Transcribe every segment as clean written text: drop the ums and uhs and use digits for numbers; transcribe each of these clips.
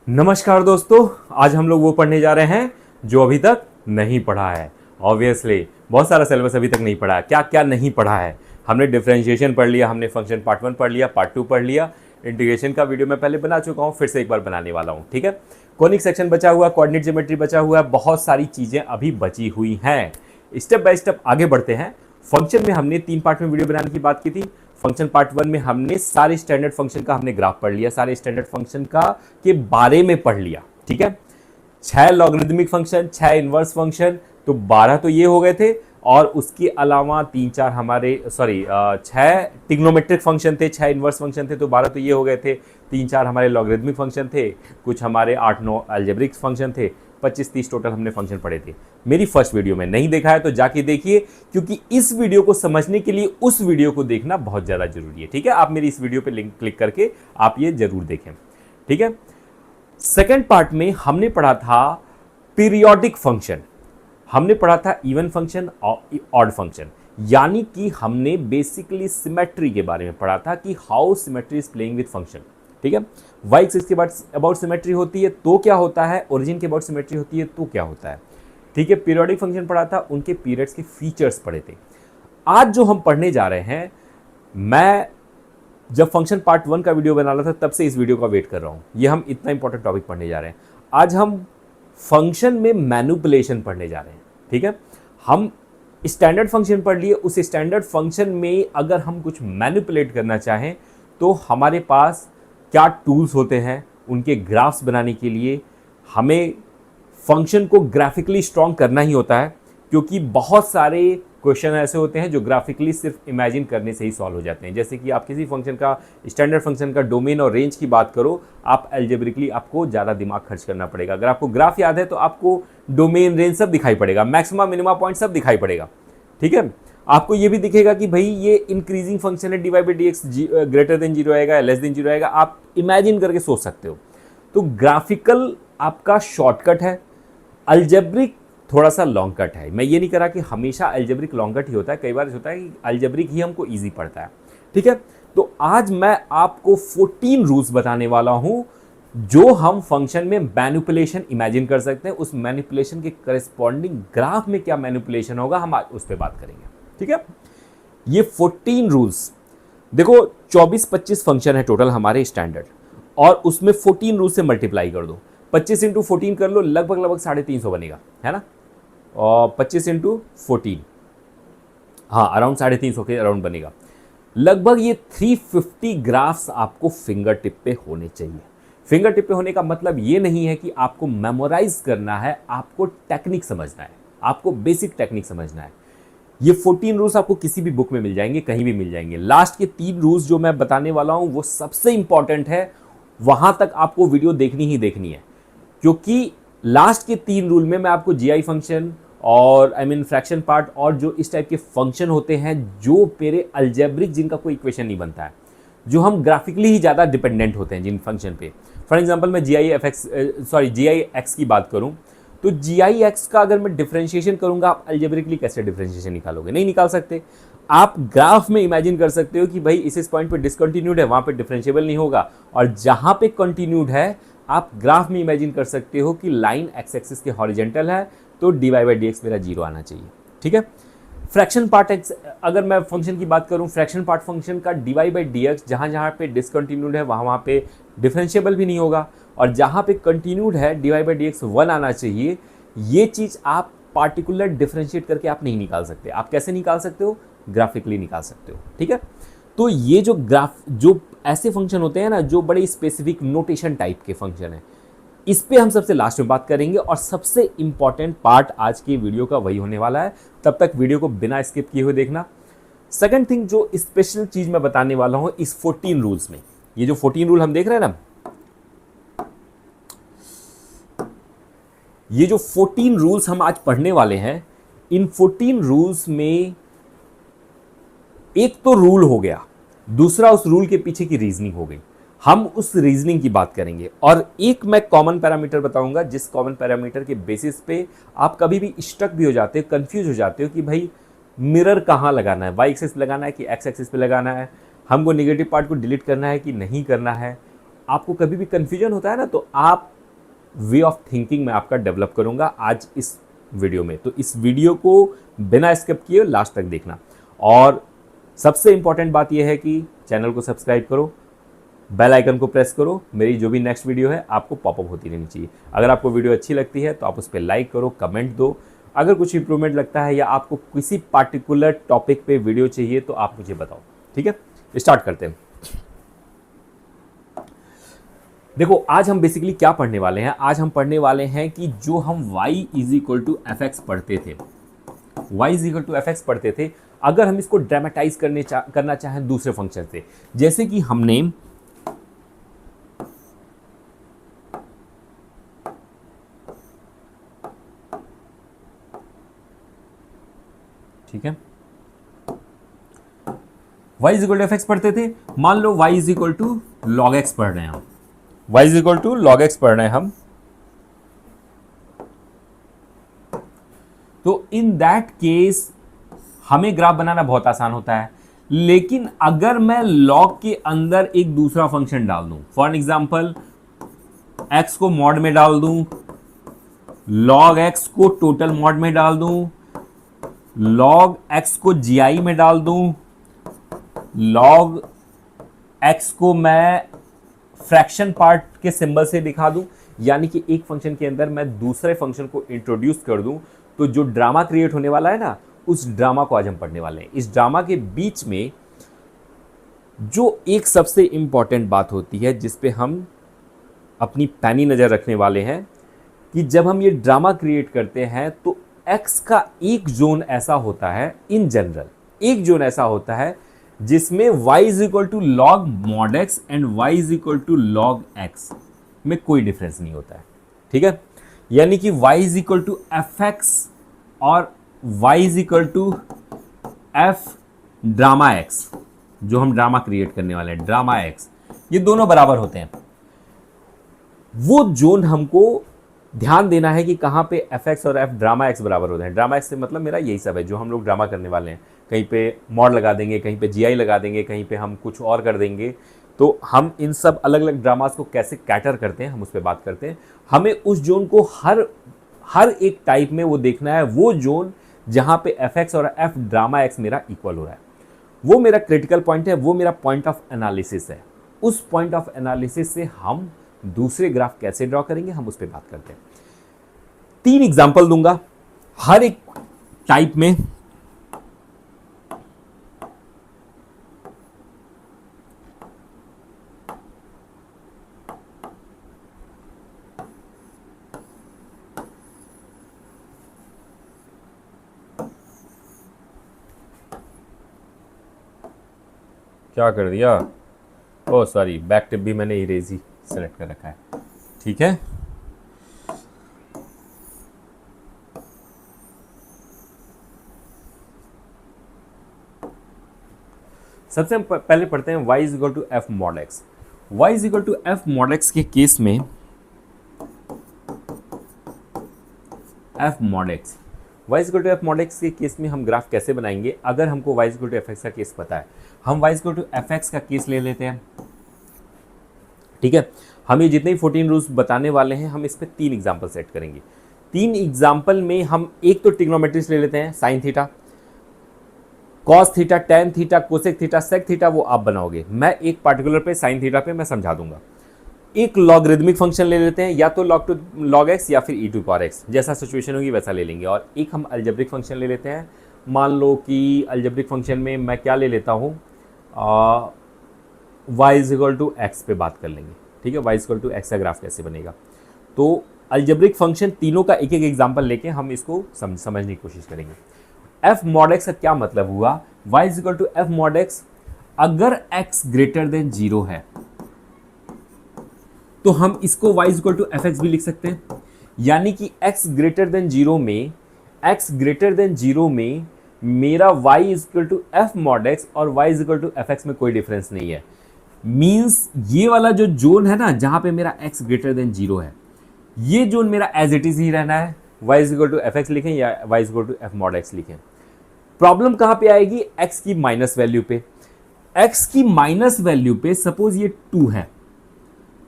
नमस्कार दोस्तों, आज हम लोग वो पढ़ने जा रहे हैं जो अभी तक नहीं पढ़ा है। ऑब्वियसली बहुत सारा सिलेबस अभी तक नहीं पढ़ा है। क्या क्या नहीं पढ़ा है? हमने डिफरेंशिएशन पढ़ लिया, हमने फंक्शन पार्ट 1 पढ़ लिया, पार्ट 2 पढ़ लिया, इंटीग्रेशन का वीडियो मैं पहले बना चुका हूँ, फिर से एक बार बनाने वाला हूँ। ठीक है, कोनिक सेक्शन बचा हुआ, कोऑर्डिनेट ज्योमेट्री बचा हुआ है, बहुत सारी चीज़ें अभी बची हुई हैं। स्टेप बाय स्टेप आगे बढ़ते हैं। फंक्शन में हमने 3 पार्ट में वीडियो बनाने की बात की थी। फंक्शन पार्ट 1 में हमने सारे स्टैंडर्ड फंक्शन का हमने ग्राफ पढ़ लिया, सारे स्टैंडर्ड फंक्शन का के बारे में पढ़ लिया। ठीक है, 6 लॉगरिदमिक फंक्शन, 6 इनवर्स फंक्शन, तो 12 तो ये हो गए थे, और उसके अलावा 3-4 हमारे 6 टिग्नोमेट्रिक फंक्शन थे, 6 इनवर्स फंक्शन थे, तो 12 तो ये हो गए थे। 3-4 हमारे लॉगरिदमिक फंक्शन थे, कुछ हमारे 8-9 अलजेब्रिक फंक्शन थे, 25-30 टोटल हमने फंक्शन पढ़े थे। मेरी फर्स्ट वीडियो में नहीं देखा है तो जाके देखिए, क्योंकि इस वीडियो को समझने के लिए उस वीडियो को देखना बहुत ज़्यादा जरूरी है। ठीक है, आप मेरी इस वीडियो पे लिंक क्लिक करके आप ये जरूर देखें। ठीक है, सेकेंड पार्ट में हमने पढ़ा था पीरियोडिक फंक्शन, हमने पढ़ा था इवन फंक्शन और ऑड फंक्शन, यानी कि हमने बेसिकली सिमेट्री के बारे में पढ़ा था कि how symmetry is playing with function. ठीक है, वाई एक्सिस के बाद अबाउट सिमेट्री होती है तो क्या होता है, ओरिजिन के अबाउट सिमेट्री होती है तो क्या होता है। ठीक है, पीरियोडिक फंक्शन पढ़ा था, उनके पीरियड्स के फीचर्स पढ़े थे। आज जो हम पढ़ने जा रहे हैं, मैं जब फंक्शन पार्ट 1 का वीडियो बना रहा था तब से इस वीडियो का वेट कर रहा हूँ। ये हम इतना इंपॉर्टेंट टॉपिक पढ़ने जा रहे हैं। आज हम फंक्शन में मैनिपुलेशन पढ़ने जा रहे हैं। ठीक है, हम स्टैंडर्ड फंक्शन पढ़ लिए, उस स्टैंडर्ड फंक्शन में अगर हम कुछ मैनिपुलेट करना चाहें तो हमारे पास क्या टूल्स होते हैं, उनके ग्राफ्स बनाने के लिए हमें फंक्शन को ग्राफिकली स्ट्रॉन्ग करना ही होता है, क्योंकि बहुत सारे क्वेश्चन ऐसे होते हैं जो ग्राफिकली सिर्फ इमेजिन करने से ही सॉल्व हो जाते हैं। जैसे कि आप किसी फंक्शन का, स्टैंडर्ड फंक्शन का डोमेन और रेंज की बात करो, आप एल्जेब्रिकली आपको ज़्यादा दिमाग खर्च करना पड़ेगा। अगर आपको ग्राफ याद है तो आपको डोमेन, रेंज सब दिखाई पड़ेगा, मैक्सिमम मिनिमम पॉइंट सब दिखाई पड़ेगा। ठीक है, आपको ये भी दिखेगा कि भाई ये इंक्रीजिंग फंक्शन है, D by d x greater than zero आएगा, लेस देन जीरो आएगा, आप इमेजिन करके सोच सकते हो। तो ग्राफिकल आपका शॉर्टकट है, अलजेब्रिक थोड़ा सा लॉन्ग कट है। मैं ये नहीं करा कि हमेशा अलजेब्रिक लॉन्ग कट ही होता है, कई बार होता है कि अलजेब्रिक ही हमको ईजी पड़ता है। ठीक है, तो आज मैं आपको 14 रूल्स बताने वाला हूं जो हम फंक्शन में मैनिपुलेशन इमेजिन कर सकते हैं। उस मैनिपुलेशन के करस्पॉन्डिंग ग्राफ में क्या मैनिपुलेशन होगा, हम आज उस पर बात करेंगे। ठीक है, ये 14 रूल्स देखो, 24-25 फंक्शन है टोटल हमारे स्टैंडर्ड, और उसमें 14 रूल से मल्टीप्लाई कर दो, 25 इंटू 14 कर लो, लगभग 350 बनेगा, है ना। और 25 इंटू 14, हाँ अराउंड 350 के अराउंड बनेगा। लगभग ये 350 ग्राफ्स आपको फिंगर टिप पे होने चाहिए। फिंगर टिप पे होने का मतलब ये नहीं है कि आपको मेमोराइज करना है, आपको टेक्निक समझना है, आपको बेसिक टेक्निक समझना है। ये 14 रूल्स आपको किसी भी बुक में मिल जाएंगे, कहीं भी मिल जाएंगे। लास्ट के 3 रूल्स जो मैं बताने वाला हूं वो सबसे इंपॉर्टेंट है, वहां तक आपको वीडियो देखनी ही देखनी है, क्योंकि लास्ट के 3 रूल में मैं आपको जीआई फंक्शन और फ्रैक्शन पार्ट और जो इस टाइप के फंक्शन होते हैं जो मेरे अलजेब्रिक, जिनका कोई इक्वेशन नहीं बनता है, जो हम ग्राफिकली ही ज़्यादा डिपेंडेंट होते हैं जिन फंक्शन पे। फॉर एग्जांपल मैं जी आई एक्स की बात करूं, तो जी आई एक्स का अगर मैं डिफरेंशिएशन करूंगा, आप अलजेब्रिकली कैसे डिफरेंशिएशन निकालोगे? नहीं निकाल सकते। आप ग्राफ में इमेजिन कर सकते हो कि भाई इस पॉइंट पे डिसकंटिन्यूड है, वहां पे डिफरेंशिएबल नहीं होगा, और जहां पे कंटिन्यूड है आप ग्राफ में इमेजिन कर सकते हो कि लाइन एक्स एक्सिस के हॉरिजेंटल है, तो d y by d x मेरा जीरो आना चाहिए। ठीक है, फ्रैक्शन पार्ट एक्स, अगर मैं फंक्शन की बात करूं, फ्रैक्शन पार्ट फंक्शन का d y by d x जहाँ जहाँ पे डिसकंटिन्यूड है वहाँ पे डिफरेंशिएबल भी नहीं होगा, और जहाँ पे कंटिन्यूड है d y by d x 1 आना चाहिए। ये चीज़ आप पार्टिकुलर डिफरेंशिएट करके आप नहीं निकाल सकते। आप कैसे निकाल सकते हो? ग्राफिकली निकाल सकते हो। ठीक है, तो ये जो जो ऐसे फंक्शन होते हैं ना, जो बड़े स्पेसिफिक नोटेशन टाइप के फंक्शन है, इस पे हम सबसे लास्ट में बात करेंगे, और सबसे इंपॉर्टेंट पार्ट आज की वीडियो का वही होने वाला है। तब तक वीडियो को बिना स्किप किए हुए देखना। सेकंड थिंग, जो स्पेशल चीज मैं बताने वाला हूं इस 14 रूल्स में, ये जो 14 रूल हम देख रहे हैं ना, ये जो 14 रूल्स हम आज पढ़ने वाले हैं, इन 14 रूल्स में एक तो रूल हो गया, दूसरा उस रूल के पीछे की रीजनिंग हो गई। हम उस रीजनिंग की बात करेंगे, और एक मैं कॉमन पैरामीटर बताऊंगा, जिस कॉमन पैरामीटर के बेसिस पे आप कभी भी स्टक भी हो जाते हो, कंफ्यूज हो जाते हो कि भाई मिरर कहाँ लगाना है, वाई एक्सिस लगाना है कि एक्स एक्सिस पे लगाना है, हमको नेगेटिव पार्ट को डिलीट करना है कि नहीं करना है। आपको कभी भी कन्फ्यूजन होता है ना, तो आप वे ऑफ थिंकिंग मैं आपका डेवलप करूंगा आज इस वीडियो में। तो इस वीडियो को बिना स्किप किए लास्ट तक देखना। और सबसे इंपॉर्टेंट बात यह है कि चैनल को सब्सक्राइब करो, बेल आइकन को प्रेस करो, मेरी जो भी नेक्स्ट वीडियो है आपको पॉपअप होती रहनी चाहिए। अगर आपको वीडियो अच्छी लगती है तो आप उस पर लाइक करो, कमेंट दो। अगर कुछ इंप्रूवमेंट लगता है या आपको किसी पार्टिकुलर टॉपिक पे वीडियो चाहिए तो आप मुझे बताओ। ठीक है, स्टार्ट करते हैं। देखो आज हम बेसिकली क्या पढ़ने वाले हैं। आज हम पढ़ने वाले हैं कि जो हम y is equal to F x पढ़ते थे, y is equal to F x पढ़ते थे, अगर हम इसको ड्रामेटाइज करना चाहें दूसरे फंक्शन से, जैसे कि हमने ठीक है y is equal to F x पढ़ते थे। मान लो y is equal to log x पढ़ रहे हैं हम, y is equal to log x पढ़ रहे हैं हम। तो इन दैट केस हमें ग्राफ बनाना बहुत आसान होता है। लेकिन अगर मैं लॉग के अंदर एक दूसरा फंक्शन डाल दूं, फॉर एग्जाम्पल x को मॉड में डाल दूं, लॉग x को टोटल मॉड में डाल दूं, लॉग x को gi में डाल दूं, लॉग x को मैं फ्रैक्शन पार्ट के सिंबल से दिखा दूं, यानी कि एक फंक्शन के अंदर मैं दूसरे फंक्शन को इंट्रोड्यूस कर दूं, तो जो ड्रामा क्रिएट होने वाला है ना, उस ड्रामा को आज हम पढ़ने वाले हैं। इस ड्रामा के बीच में जो एक सबसे इंपॉर्टेंट बात होती है जिस पे हम अपनी पैनी नजर रखने वाले हैं, कि जब हम ये ड्रामा क्रिएट करते हैं तो x का एक जोन ऐसा होता है, इन जनरल एक जोन ऐसा होता है जिसमें y is equal to log mod x and y is equal to log x में कोई डिफरेंस नहीं होता है। ठीक है, यानी कि y is equal to F x और y is equal to F drama x, जो हम ड्रामा क्रिएट करने वाले हैं ड्रामा x, ये दोनों बराबर होते हैं। वो जोन हमको ध्यान देना है कि कहाँ पे एफ एक्स और एफ ड्रामा एक्स बराबर होते हैं। ड्रामा एक्स से मतलब मेरा यही सब है जो हम लोग ड्रामा करने वाले हैं। कहीं पे मॉड लगा देंगे, कहीं पे जीआई लगा देंगे, कहीं पे हम कुछ और कर देंगे। तो हम इन सब अलग अलग ड्रामास को कैसे कैटर करते हैं हम उस पर बात करते हैं। हमें उस जोन को हर एक टाइप में वो देखना है, वो जोन जहाँ पे एफ एक्स और एफ ड्रामा एक्स मेरा इक्वल हो रहा है, वो मेरा क्रिटिकल पॉइंट है, वो मेरा पॉइंट ऑफ एनालिसिस है। उस पॉइंट ऑफ एनालिसिस से हम दूसरे ग्राफ कैसे ड्रॉ करेंगे हम उस पर बात करते हैं। 3 एग्जाम्पल दूंगा हर एक टाइप में। क्या कर दिया? ओह सॉरी, बैक टिप भी मैंने इरेज ही सेलेक्ट कर रखा है। ठीक है, सबसे पहले पढ़ते हैं y is equal to f mod x. y is equal to f mod x के केस में f mod x, y is equal to f mod x के केस में हम ग्राफ कैसे बनाएंगे? अगर हमको y is equal to F x का केस पता है, हम y is equal to F x का केस ले लेते हैं। ठीक है, हम ये जितने 14 रूल्स बताने वाले हैं हम इस पे 3 एग्जाम्पल सेट करेंगे। 3 एग्जाम्पल में हम एक तो ट्रिग्नोमेट्रीज ले लेते हैं, sine theta, cos theta, tan theta, cosec theta, sec theta, वो आप बनाओगे। मैं एक पार्टिकुलर पे साइन थीटा पे मैं समझा दूंगा। एक लॉगरिदमिक फंक्शन ले लेते हैं, या तो लॉग एक्स या फिर ई टू पावर एक्स, जैसा सिचुएशन होगी वैसा ले लेंगे। और एक हम अलजेब्रिक फंक्शन ले लेते हैं। मान लो कि अलजेब्रिक फंक्शन में मैं क्या ले लेता हूँ, y is equal to x पे बात कर लेंगे। ठीक है, y is equal to x का ग्राफ कैसे बनेगा। तो अलजेब्रिक फंक्शन तीनों का एक एक एग्जाम्पल लेके हम इसको समझने की कोशिश करेंगे। एफ मॉड एक्स का क्या मतलब हुआ? y is equal to f mod x, अगर x ग्रेटर देन 0 है तो हम इसको y is equal to F x भी लिख सकते हैं। यानी कि x ग्रेटर देन 0 में मेरा y is equal to f mod x और y is equal to F x में कोई डिफरेंस नहीं है। मीन्स ये वाला जो जोन है ना, जहां पे मेरा x ग्रेटर देन 0 है, ये जोन मेरा एज इट इज ही रहना है। y is equal to F x लिखें या y is equal to f mod x लिखें। प्रॉब्लम कहां पे आएगी? x की माइनस वैल्यू पे। x की माइनस वैल्यू पे सपोज ये 2 है,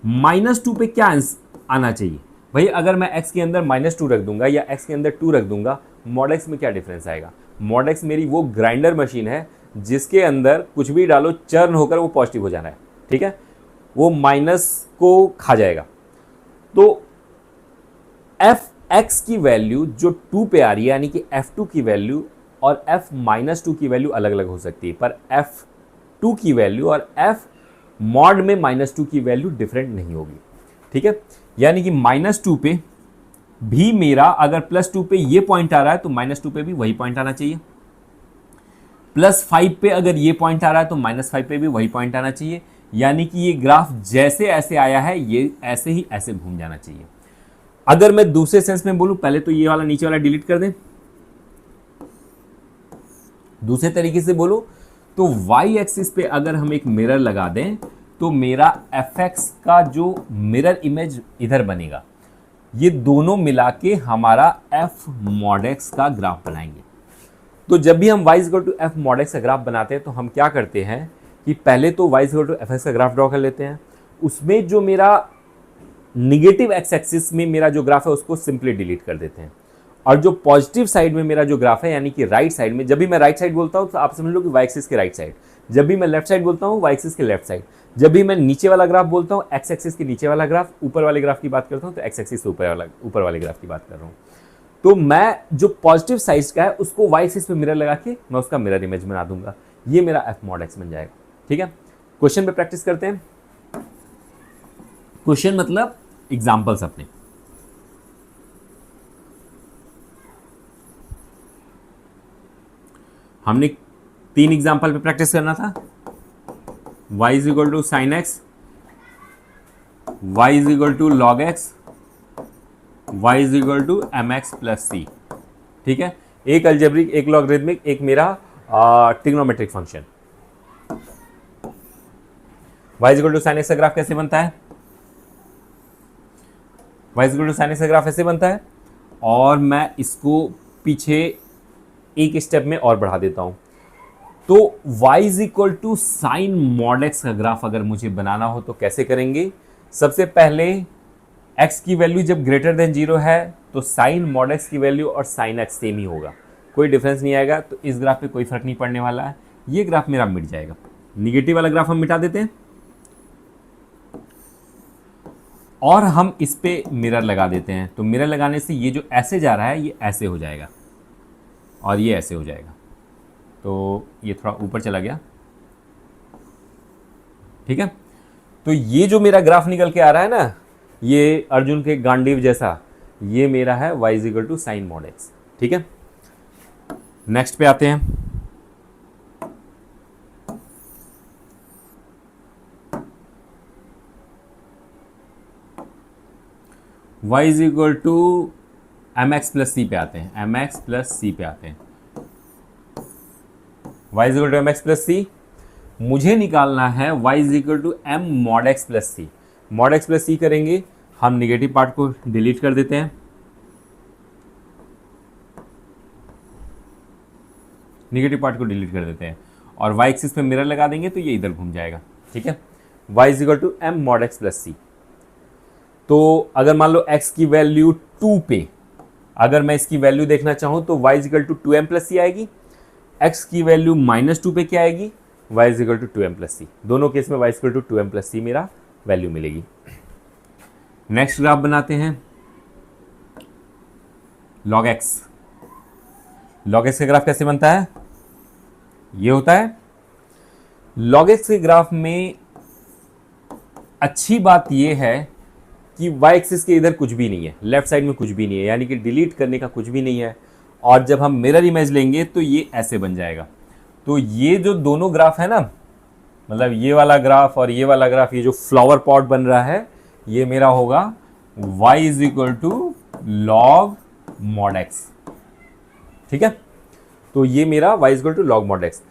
-2 पे क्या आना चाहिए? भाई अगर मैं x के अंदर -2 रख दूंगा या x के अंदर 2 रख दूंगा, मॉड x में क्या डिफरेंस आएगा? मॉड x मेरी वो ग्राइंडर मशीन है जिसके अंदर कुछ भी डालो चर्न होकर वो पॉजिटिव हो जाना है, ठीक है, वो माइनस को खा जाएगा। तो एफ एक्स की वैल्यू जो 2 पे आ रही है, यानी कि F2 की वैल्यू और F-2 की वैल्यू अलग अलग हो सकती है, पर F2 की वैल्यू और F मॉड में -2 की वैल्यू डिफरेंट नहीं होगी, ठीक है। यानी कि -2 पे भी मेरा अगर +2 पे ये पॉइंट आ रहा है तो -2 पे भी वही पॉइंट आना चाहिए, +5 पे अगर ये पॉइंट आ रहा है तो -5 पे भी वही पॉइंट आना चाहिए। यानी कि ये ग्राफ जैसे ऐसे आया है ये ऐसे ही ऐसे घूम जाना चाहिए। अगर मैं दूसरे सेंस में बोलूं, पहले तो ये वाला नीचे वाला डिलीट कर दें, दूसरे तरीके से बोलो तो y एक्सिस पे अगर हम एक मिरर लगा दें तो मेरा fx का जो मिरर इमेज इधर बनेगा, ये दोनों मिला के हमारा f mod x का ग्राफ बनाएंगे। तो जब भी हम y f mod x का ग्राफ बनाते हैं तो हम क्या करते हैं कि पहले तो y fx का ग्राफ ड्रॉ कर लेते हैं, उसमें जो मेरा निगेटिव x एक्सिस में मेरा जो ग्राफ है उसको सिंपली डिलीट कर देते हैं, और जो पॉजिटिव साइड में मेरा जो ग्राफ है यानी कि राइट साइड में, जब भी मैं राइट साइड बोलता हूं तो आप समझ लो कि y एक्सिस के राइट साइड, जब भी मैं लेफ्ट साइड बोलता हूं y एक्सिस के लेफ्ट साइड, जब भी मैं नीचे वाला ग्राफ बोलता हूं x एक्सिस के नीचे वाला ग्राफ, ऊपर वाले ग्राफ की बात करता हूं तो x एक्सिस से ऊपर वाले ग्राफ की बात कर रहा हूं। तो मैं जो पॉजिटिव साइड का है उसको y एक्सिस पे मिरर लगा के मैं उसका मिरर इमेज बना दूंगा, ये मेरा f mod x बन जाएगा, ठीक है। क्वेश्चन पे प्रैक्टिस करते हैं। क्वेश्चन मतलब एग्जाम्पल्स अपने। हमने 3 एग्जाम्पल पे प्रैक्टिस करना था। y is equal to sine x, y is equal to log x, y is equal to M x plus c, ठीक है। एक अलजेब्रिक, एक लॉगरिथमिक, एक मेरा trigonometric function. y is equal to sine x का graph कैसे बनता है? y is equal to sine x का ग्राफ ऐसे बनता है, और मैं इसको पीछे एक स्टेप में और बढ़ा देता हूं। तो y is equal to sine mod x का ग्राफ अगर मुझे बनाना हो तो कैसे करेंगे? सबसे पहले x की वैल्यू जब ग्रेटर देन 0 है तो साइन मॉड x की वैल्यू और साइन x सेम ही होगा, कोई डिफरेंस नहीं आएगा, तो इस ग्राफ पे कोई फर्क नहीं पड़ने वाला है, ये ग्राफ मेरा मिट जाएगा। निगेटिव वाला ग्राफ हम मिटा देते हैं और हम इस पे मिरर लगा देते हैं, तो मिरर लगाने से ये जो ऐसे जा रहा है ये ऐसे हो जाएगा और ये ऐसे हो जाएगा, तो ये थोड़ा ऊपर चला गया, ठीक है। तो ये जो मेरा ग्राफ निकल के आ रहा है ना, ये अर्जुन के गांडीव जैसा, ये मेरा है y is equal to sine mod x, ठीक है। नेक्स्ट पे आते हैं। y is equal to M x plus c पे आते हैं, एम एक्स प्लस सी पे आते हैं। y is equal to M x plus c, मुझे निकालना है y is equal to m mod x plus c. Mod x plus c करेंगे, हम निगेटिव पार्ट को डिलीट कर देते हैं, निगेटिव पार्ट को डिलीट कर देते हैं और y एक्सिस पे मिरर लगा देंगे तो ये इधर घूम जाएगा, ठीक है। y is equal to m mod x plus c. तो अगर मान लो x की वैल्यू 2 पे, अगर मैं इसकी वैल्यू देखना चाहूं तो y is equal to 2m plus c आएगी, x की वैल्यू -2 पे क्या आएगी? y is equal to 2m plus c. दोनों केस में y is equal to 2m plus c मेरा वैल्यू मिलेगी। नेक्स्ट ग्राफ बनाते हैं, log x। log x का ग्राफ कैसे बनता है? ये होता है। log x के ग्राफ में अच्छी बात ये है कि y एक्सिस के इधर कुछ भी नहीं है, लेफ्ट साइड में कुछ भी नहीं है, यानी कि डिलीट करने का कुछ भी नहीं है, और जब हम मिरर इमेज लेंगे तो ये ऐसे बन जाएगा। तो ये जो दोनों ग्राफ है ना, मतलब ये वाला ग्राफ और ये वाला ग्राफ, ये जो फ्लावर पॉट बन रहा है ये मेरा होगा y is equal to log mod x, ठीक है। तो ये मेरा y is equal to log mod x।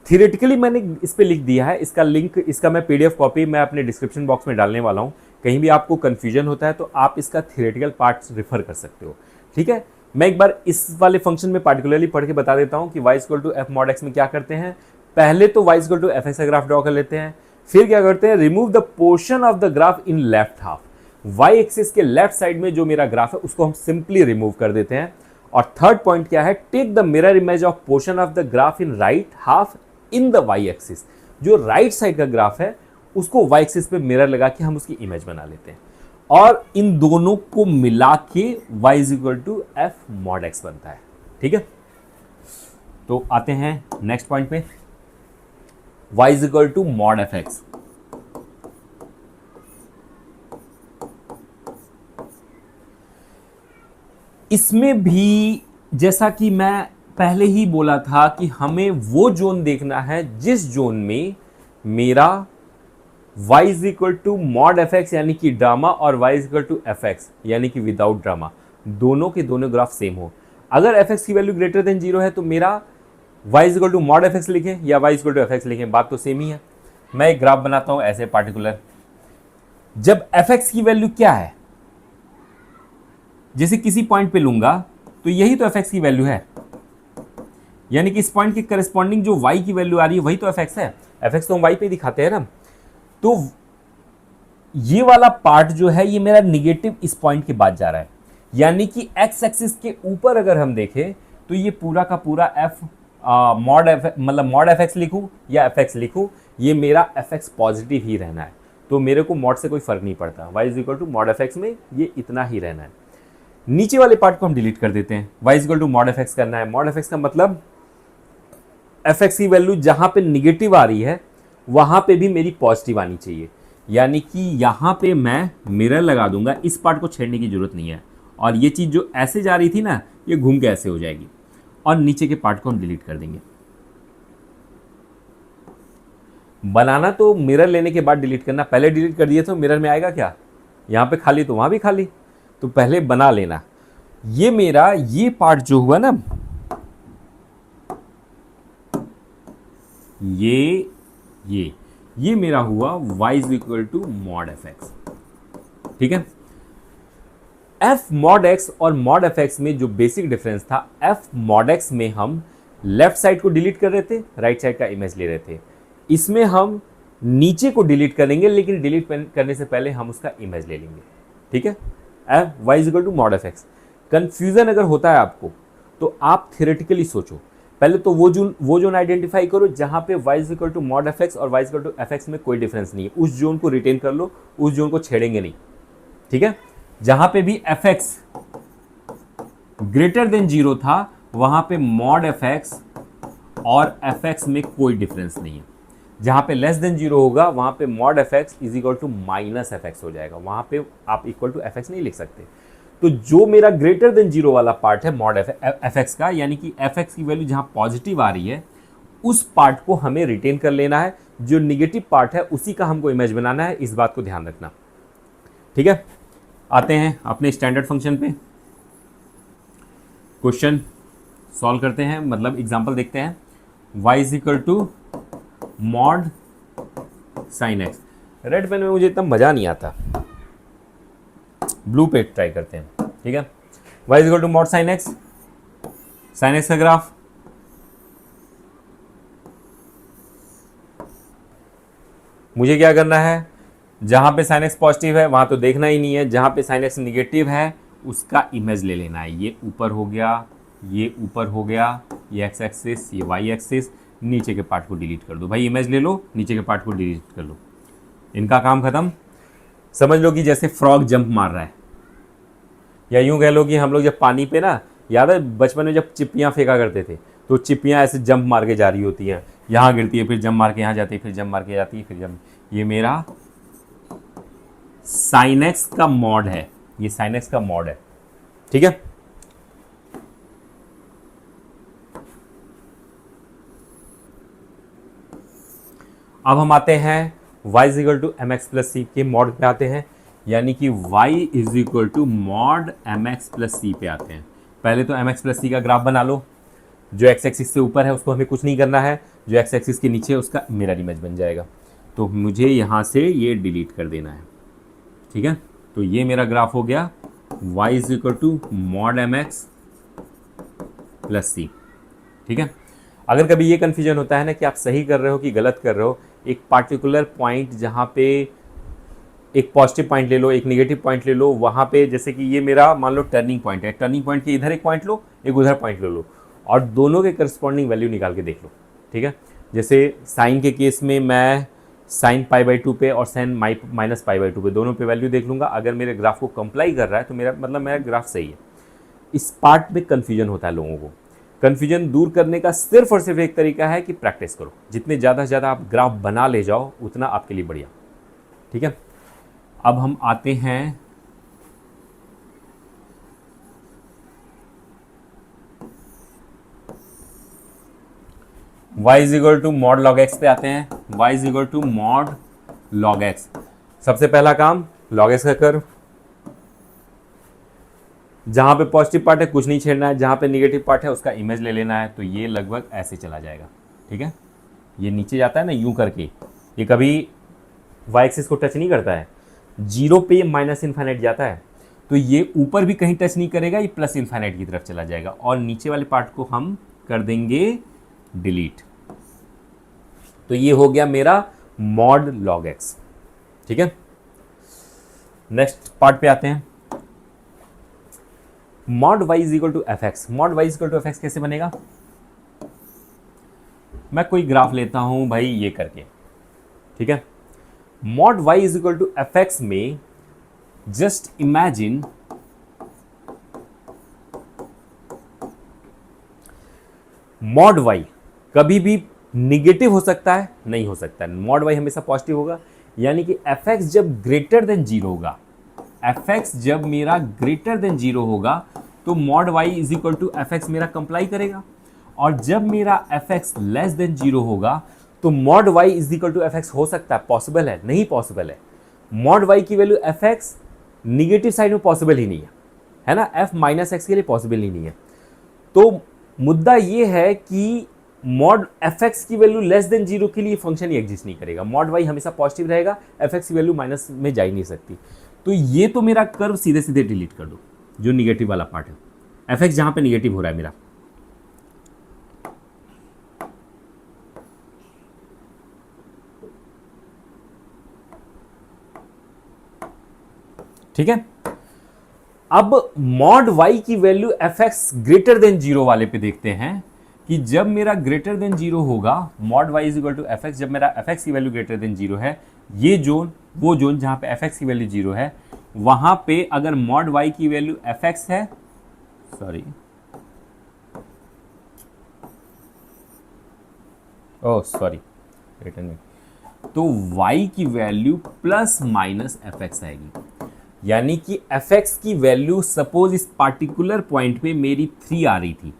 Theoretically मैंने इस पे लिख दिया है, इसका लिंक, इसका मैं PDF कॉपी मैं अपने डिस्क्रिप्शन बॉक्स में डालने वाला हूँ। कहीं भी आपको कन्फ्यूजन होता है तो आप इसका थियोरेटिकल पार्ट रेफर कर सकते हो, ठीक है। मैं एक बार इस वाले फंक्शन में पार्टिकुलरली पढ़ के बता देता हूँ कि y equal to f mod x में क्या करते हैं। पहले तो y equal to F x का ग्राफ ड्रॉ कर लेते हैं, फिर क्या करते हैं, remove the portion of the graph in left half. Y axis के लेफ्ट साइड में जो मेरा ग्राफ है उसको हम सिंपली रिमूव कर देते हैं। और थर्ड पॉइंट क्या है, take the mirror image of portion of the graph in right half in the y axis. जो राइट साइड का ग्राफ है उसको वाई एक्सिस पे मिरर लगा के हम उसकी इमेज बना लेते हैं और इन दोनों को मिला के y is equal to f mod x बनता है। ठीक है, तो आते हैं नेक्स्ट पॉइंट पे, y is equal to mod f x. इसमें भी जैसा कि मैं पहले ही बोला था कि हमें वो जोन देखना है जिस जोन में मेरा y is equal to mod f x यानी कि ड्रामा और y is equal to F x यानी कि विदाउट ड्रामा, दोनों के दोनों ग्राफ सेम हो। अगर एफ एक्स की वैल्यू ग्रेटर देन 0 है तो मेरा y is equal to mod f x लिखें या y is equal to F x लिखें, बात तो सेम ही है। मैं एक ग्राफ बनाता हूं ऐसे पार्टिकुलर, जब एफ एक्स की वैल्यू क्या है, जैसे किसी पॉइंट पे लूंगा तो यही तो एफ एक्स की वैल्यू है, यानी कि इस पॉइंट के करस्पॉन्डिंग जो y की वैल्यू आ रही है वही तो एफ एक्स है। एफ एक्स तो हम y पे दिखाते हैं ना, तो ये वाला पार्ट जो है ये मेरा निगेटिव इस पॉइंट के बाद जा रहा है, यानी कि एक्स एक्सिस के ऊपर अगर हम देखें तो ये पूरा का पूरा एफ मॉड एफ मतलब मॉड एफ एक्स लिखूँ या एफ एक्स लिखूँ, ये मेरा एफ एक्स पॉजिटिव ही रहना है। तो मेरे को मॉड से कोई फर्क नहीं पड़ता, y is equal to mod f x में ये इतना ही रहना है। नीचे वाले पार्ट को हम डिलीट कर देते हैं, y is equal to mod f x करना है। मॉड एफ एक्स का मतलब एफ एक्स की वैल्यू जहाँ पे निगेटिव आ रही है वहाँ पे भी मेरी पॉजिटिव आनी चाहिए, यानी कि यहाँ पे मैं मिरर लगा दूंगा, इस पार्ट को छेड़ने की जरूरत नहीं है और ये चीज़ जो ऐसे जा रही थी ना ये घूम के ऐसे हो जाएगी और नीचे के पार्ट को हम डिलीट कर देंगे। बनाना तो मिरर लेने के बाद डिलीट करना, पहले डिलीट कर दिए तो मिरर में आएगा क्या, यहाँ पे खाली तो वहाँ भी खाली, तो पहले बना लेना। ये मेरा ये पार्ट जो हुआ ना, ये मेरा हुआ y is equal to mod f x. ठीक है, f मॉड x और मॉड एफ एक्स में जो बेसिक डिफरेंस था, f मॉड x में हम लेफ्ट साइड को डिलीट कर रहे थे, राइट साइड का इमेज ले रहे थे। इसमें हम नीचे को डिलीट करेंगे लेकिन डिलीट करने से पहले हम उसका इमेज ले लेंगे। ठीक है, f y is equal to mod f x. Confusion अगर होता है आपको तो आप थियोरेटिकली सोचो, पहले तो वो जोन आइडेंटिफाई करो जहां पे y is equal to mod f x और y is equal to F x में कोई डिफरेंस नहीं है, उस जोन को रिटेन कर लो, उस जोन को छेड़ेंगे नहीं। ठीक है, जहां पे भी एफ एक्स ग्रेटर देन 0 था वहां पे मॉड एफ एक्स और एफ एक्स में कोई डिफरेंस नहीं है। जहां पे लेस देन 0 होगा वहां पे mod f x is equal to minus f x हो जाएगा, वहां पे आप इक्वल टू एफ एक्स नहीं लिख सकते। तो जो मेरा ग्रेटर देन 0 वाला पार्ट है मॉड एफ एक्स का, यानी कि एफ एक्स की वैल्यू जहां पॉजिटिव आ रही है उस पार्ट को हमें रिटेन कर लेना है, जो निगेटिव पार्ट है उसी का हमको इमेज बनाना है, इस बात को ध्यान रखना। ठीक है, आते हैं अपने स्टैंडर्ड फंक्शन पे, क्वेश्चन सॉल्व करते हैं, मतलब एग्जांपल देखते हैं। y is equal to mod sine x. Red pen में मुझे इतना मज़ा नहीं आता, ब्लू पे ट्राई करते हैं। ठीक है, y is equal to mod sine x, sine x का ग्राफ मुझे क्या करना है, जहां पे साइन एक्स पॉजिटिव है वहां तो देखना ही नहीं है, जहां पे साइन एक्स निगेटिव है उसका इमेज ले लेना है। ये ऊपर हो गया, ये ऊपर हो गया, ये एक्स एक्सिस, ये वाई एक्सिस, नीचे के पार्ट को डिलीट कर दो। भाई इमेज ले लो, नीचे के पार्ट को डिलीट कर लो, इनका काम खत्म। समझ लो कि जैसे फ्रॉग जंप मार रहा है, या यूं कह लो कि हम लोग जब पानी पे ना, याद है बचपन में जब चिप्पियाँ फेंका करते थे तो चिप्पियाँ ऐसे जंप मार के जा रही होती हैं, यहाँ गिरती है फिर जंप मार के यहाँ जाती है, फिर जंप मार के जाती है, फिर जंप। ये मेरा साइन एक्स का मॉड है, ये साइन एक्स का मॉड है। ठीक है, अब हम आते हैं y is equal to M x plus c के मॉड पे आते हैं, यानी कि y is equal to mod m x plus c पे आते हैं। पहले तो एम एक्स प्लस सी का ग्राफ बना लो, जो एक्स एक्सिस से ऊपर है उसको हमें कुछ नहीं करना है, जो एक्स एक्सिस के नीचे है उसका मिरर इमेज बन जाएगा। तो मुझे यहाँ से ये डिलीट कर देना है। ठीक है, तो ये मेरा ग्राफ हो गया y is equal to mod m x plus c. ठीक है, अगर कभी ये कन्फ्यूजन होता है ना कि आप सही कर रहे हो कि गलत कर रहे हो, एक पार्टिकुलर पॉइंट जहाँ पे एक पॉजिटिव पॉइंट ले लो, एक नेगेटिव पॉइंट ले लो, वहाँ पे जैसे कि ये मेरा मान लो टर्निंग पॉइंट है, टर्निंग पॉइंट के इधर एक पॉइंट लो, एक उधर पॉइंट ले लो और दोनों के करस्पॉन्डिंग वैल्यू निकाल के देख लो। ठीक है, जैसे साइन के केस में मैं साइन π/2 पे और साइन माइनस π/2 पे दोनों पे वैल्यू देख लूँगा। अगर मेरे ग्राफ को कंप्लाई कर रहा है तो मेरा मतलब मेरा ग्राफ सही है। इस पार्ट में कन्फ्यूजन होता है लोगों को। कन्फ्यूजन दूर करने का सिर्फ और सिर्फ एक तरीका है कि प्रैक्टिस करो। जितने ज़्यादा से ज़्यादा आप ग्राफ बना ले जाओ उतना आपके लिए बढ़िया। ठीक है, अब हम आते हैं y is equal to mod log x पे आते हैं। y is equal to mod log x. सबसे पहला काम लॉग एक्स का कर्व, जहां पे पॉजिटिव पार्ट है कुछ नहीं छेड़ना है, जहां पे नेगेटिव पार्ट है उसका इमेज ले लेना है। तो ये लगभग ऐसे चला जाएगा। ठीक है, ये नीचे जाता है ना यूं करके, ये कभी y एक्सिस को टच नहीं करता है, जीरो पे माइनस इन्फाइनाइट जाता है, तो ये ऊपर भी कहीं टच नहीं करेगा, ये प्लस इन्फाइनाइट की तरफ चला जाएगा और नीचे वाले पार्ट को हम कर देंगे डिलीट। तो ये हो गया मेरा मॉड लॉग एक्स। ठीक है, नेक्स्ट पार्ट पे आते हैं। Mod y is equal to F x. Mod y is equal to F x कैसे बनेगा? मैं कोई ग्राफ लेता हूं भाई ये करके। ठीक है, mod y is equal to F x में जस्ट इमेजिन मॉड y कभी भी निगेटिव हो सकता है, नहीं हो सकता है। मॉड y हमेशा पॉजिटिव होगा, यानी कि एफ एक्स जब ग्रेटर देन जीरो होगा, एफ एक्स जब मेरा ग्रेटर देन जीरो होगा तो mod y is equal to F x मेरा कंप्लाई करेगा, और जब मेरा f x less than zero होगा तो mod y is equal to F x हो सकता है। पॉसिबल है? नहीं पॉसिबल है। मॉड y की value f x negative side में पॉसिबल ही नहीं है ना, f माइनस एक्स के लिए पॉसिबल ही नहीं है। तो मुद्दा ये है कि मॉड एफ एक्स की वैल्यू लेस देन जीरो के लिए फंक्शन ही एग्जिस्ट नहीं करेगा। मॉड y हमेशा पॉजिटिव रहेगा, एफ एक्स की वैल्यू माइनस में जा ही नहीं सकती। तो ये तो मेरा कर्व सीधे सीधे डिलीट कर दो, जो निगेटिव वाला पार्ट है, एफ एक्स जहां पे निगेटिव हो रहा है मेरा। ठीक है, अब मॉड y की value f x greater than zero वाले पे देखते हैं कि जब मेरा ग्रेटर देन जीरो होगा, mod y is equal to F x, जब मेरा एफ एक्स की वैल्यू ग्रेटर देन जीरो है, ये जोन वो जोन जहां पे एफ एक्स की वैल्यू जीरो है, वहां पे अगर मॉड y की वैल्यू एफ एक्स है, सॉरी ओह सॉरी रिटर्न में, तो y की value plus minus f x आएगी। यानी कि एफ एक्स की वैल्यू सपोज इस पार्टिकुलर पॉइंट पे मेरी 3 आ रही थी,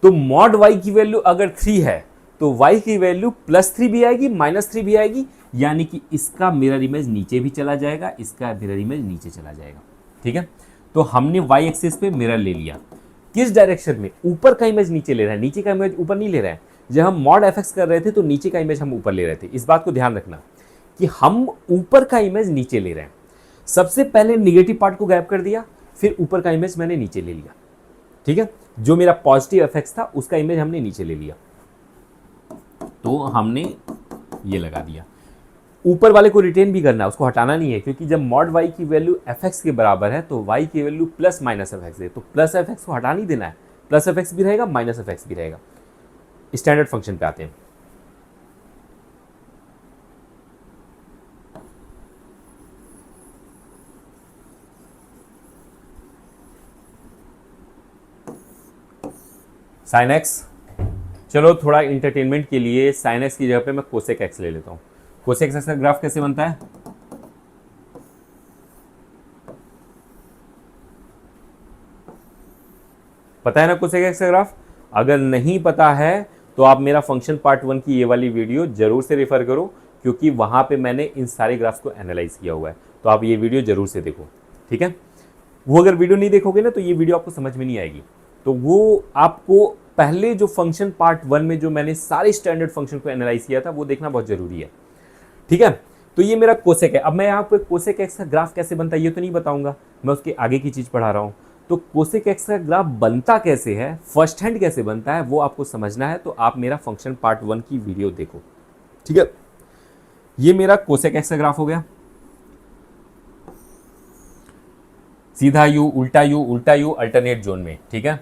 तो मॉड y की वैल्यू अगर 3 है तो y की वैल्यू +3 भी आएगी, -3 भी आएगी, यानी कि इसका मिरर इमेज नीचे भी चला जाएगा, इसका मिरर इमेज नीचे चला जाएगा। ठीक है, तो हमने y एक्सिस पे मिरर ले लिया। किस डायरेक्शन में? ऊपर का इमेज नीचे ले रहा है, नीचे का इमेज ऊपर नहीं ले रहा है। जब हम मॉड एफ एक्स कर रहे थे तो नीचे का इमेज हम ऊपर ले रहे थे। इस बात को ध्यान रखना कि हम ऊपर का इमेज नीचे ले रहे हैं। सबसे पहले निगेटिव पार्ट को गायब कर दिया, फिर ऊपर का इमेज मैंने नीचे ले लिया। ठीक है, जो मेरा पॉजिटिव एफ एक्स था उसका इमेज हमने नीचे ले लिया, तो हमने ये लगा दिया। ऊपर वाले को रिटेन भी करना है, उसको हटाना नहीं है, क्योंकि जब मॉड y की वैल्यू एफ एक्स के बराबर है तो y की value plus minus f x है, तो प्लस एफ एक्स को हटा नहीं देना है, प्लस एफ एक्स भी रहेगा, माइनस एफ एक्स भी रहेगा। स्टैंडर्ड फंक्शन पे आते हैं। साइन एक्स, चलो थोड़ा इंटरटेनमेंट के लिए साइन एक्स की जगह पे मैं कोसेक एक्स ले लेता हूँ। कोसेक एक्स का ग्राफ कैसे बनता है? पता है ना कोसेक एक्स का ग्राफ? अगर नहीं पता है तो आप मेरा फंक्शन पार्ट 1 की ये वाली वीडियो जरूर से रेफर करो, क्योंकि वहां पे मैंने इन सारे ग्राफ्स को एनालाइज किया हुआ है, तो आप ये वीडियो जरूर से देखो। ठीक है, वो अगर वीडियो नहीं देखोगे ना तो ये वीडियो आपको समझ में नहीं आएगी। तो वो आपको पहले जो फंक्शन पार्ट 1 में जो मैंने सारे स्टैंडर्ड फंक्शन को एनालाइज किया था वो देखना बहुत जरूरी है। ठीक है, तो ये मेरा कोसेक है। अब मैं यहाँ पे कोसेक एक्स का ग्राफ कैसे बनता है ये तो नहीं बताऊंगा, मैं उसके आगे की चीज पढ़ा रहा हूँ। तो कोसेक एक्स का ग्राफ बनता कैसे है, फर्स्ट हैंड कैसे बनता है, वो आपको समझना है तो आप मेरा फंक्शन पार्ट 1 की वीडियो देखो। ठीक है, ये मेरा कोसेक एक्स का ग्राफ हो गया। सीधा यू, उल्टा यू, उल्टा यू, अल्टरनेट जोन में, ठीक है।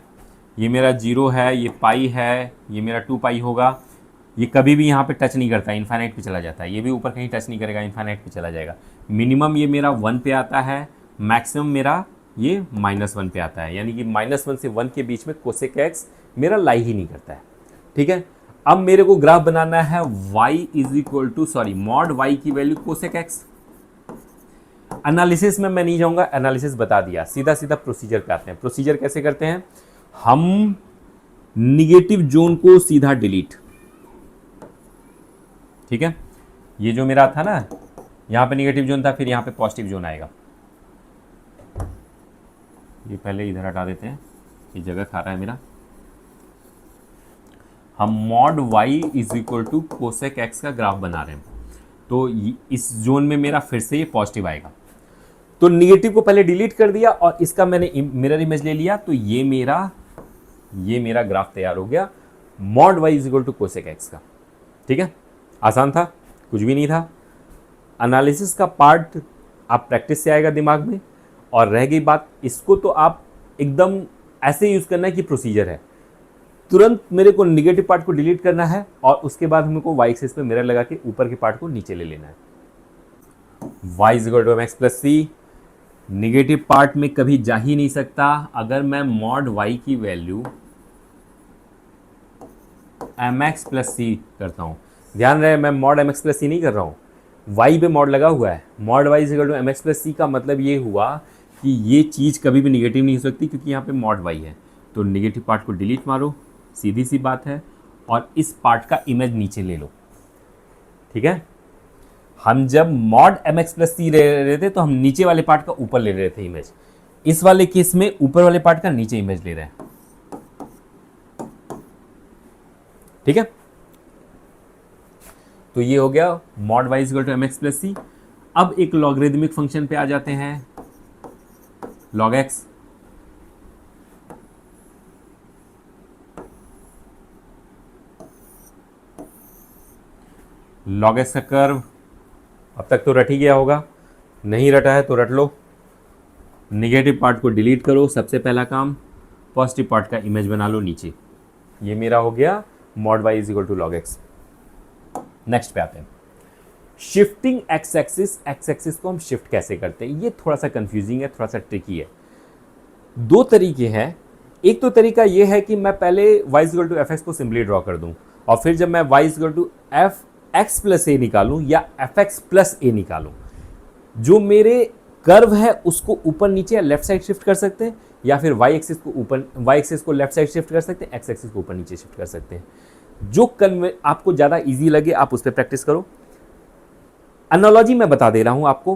ये मेरा 0 है, ये पाई है, ये मेरा 2 पाई होगा। ये कभी भी यहाँ पे टच नहीं करता, इन्फाइनाइट पे चला जाता है। ये भी ऊपर कहीं टच नहीं करेगा, इन्फाइनाइट पे चला जाएगा। मिनिमम ये मेरा 1 पे आता है, मैक्सिमम मेरा ये -1 पे आता है, यानी कि -1 से 1 के बीच में कोसेक एक्स मेरा लाई ही नहीं करता है, ठीक है। अब मेरे को ग्राफ बनाना है मॉड y की वैल्यू कोसेक एक्स। एनालिसिस में मैं नहीं जाऊंगा, एनालिसिस बता दिया, सीधा सीधा प्रोसीजर पे आते हैं। प्रोसीजर कैसे करते हैं हम? निगेटिव जोन को सीधा डिलीट, ठीक है। ये जो मेरा था ना, यहां पे निगेटिव जोन था, फिर यहां पे पॉजिटिव जोन आएगा। ये पहले इधर हटा देते हैं, ये जगह खा रहा है मेरा। हम mod y is equal to cosec x का ग्राफ बना रहे हैं, तो इस जोन में मेरा फिर से ये पॉजिटिव आएगा। तो निगेटिव को पहले डिलीट कर दिया और इसका मैंने मिरर इमेज ले लिया, तो ये मेरा ग्राफ तैयार हो गया mod y is equal to cosec x का, ठीक है। आसान था, कुछ भी नहीं था। एनालिसिस का पार्ट आप प्रैक्टिस से आएगा दिमाग में, और रह गई बात, इसको तो आप एकदम ऐसे यूज करना है कि प्रोसीजर है। तुरंत मेरे को निगेटिव पार्ट को डिलीट करना है और उसके बाद हमको y एक्सिस पे मिरर लगा के ऊपर के पार्ट को नीचे ले लेना है। y is equal to mx plus c, negative part में कभी जा ही नहीं सकता। अगर मैं मॉड y की वैल्यू mx प्लस सी करता हूं, ध्यान रहे मैं मॉड mx प्लस सी नहीं कर रहा हूं, y पे मॉड लगा हुआ है। Mod y is equal to mx plus c का मतलब ये हुआ कि ये चीज़ कभी भी निगेटिव नहीं हो सकती, क्योंकि यहाँ पे मॉड y है। तो निगेटिव पार्ट को डिलीट मारो, सीधी सी बात है, और इस पार्ट का इमेज नीचे ले लो, ठीक है। हम जब मॉड mx प्लस सी ले रहे थे तो हम नीचे वाले पार्ट का ऊपर ले रहे थे इमेज। इस वाले केस में ऊपर वाले पार्ट का नीचे इमेज ले रहे हैं, ठीक है। तो ये हो गया mod y is equal to mx plus c. अब एक लॉगरिदमिक फंक्शन पे आ जाते हैं, log x। log x का कर्व अब तक तो रट ही गया होगा, नहीं रटा है तो रट लो। निगेटिव पार्ट को डिलीट करो, सबसे पहला काम। पॉजिटिव पार्ट का इमेज बना लो नीचे। ये मेरा हो गया mod y is equal to log x। Next पे आते हैं, शिफ्टिंग एक्स एक्सिस को हम शिफ्ट कैसे करते हैं? ये थोड़ा सा कंफ्यूजिंग है, थोड़ा सा ट्रिकी है। दो तरीके हैं। एक तो तरीका ये है कि मैं पहले y is equal to F x को सिंपली ड्रॉ कर दूं, और फिर जब मैं y is equal to F x plus a निकालूं या एफ एक्स प्लस ए निकालूं, जो मेरे कर्व है उसको ऊपर नीचे या लेफ्ट साइड शिफ्ट कर सकते हैं, या फिर y एक्सिस को ऊपर, y एक्सिस को लेफ्ट साइड शिफ्ट कर सकते हैं, x एक्सिस को ऊपर नीचे शिफ्ट कर सकते हैं। जो आपको ज़्यादा इजी लगे आप उस पर प्रैक्टिस करो। एनालॉजी मैं बता दे रहा हूं आपको।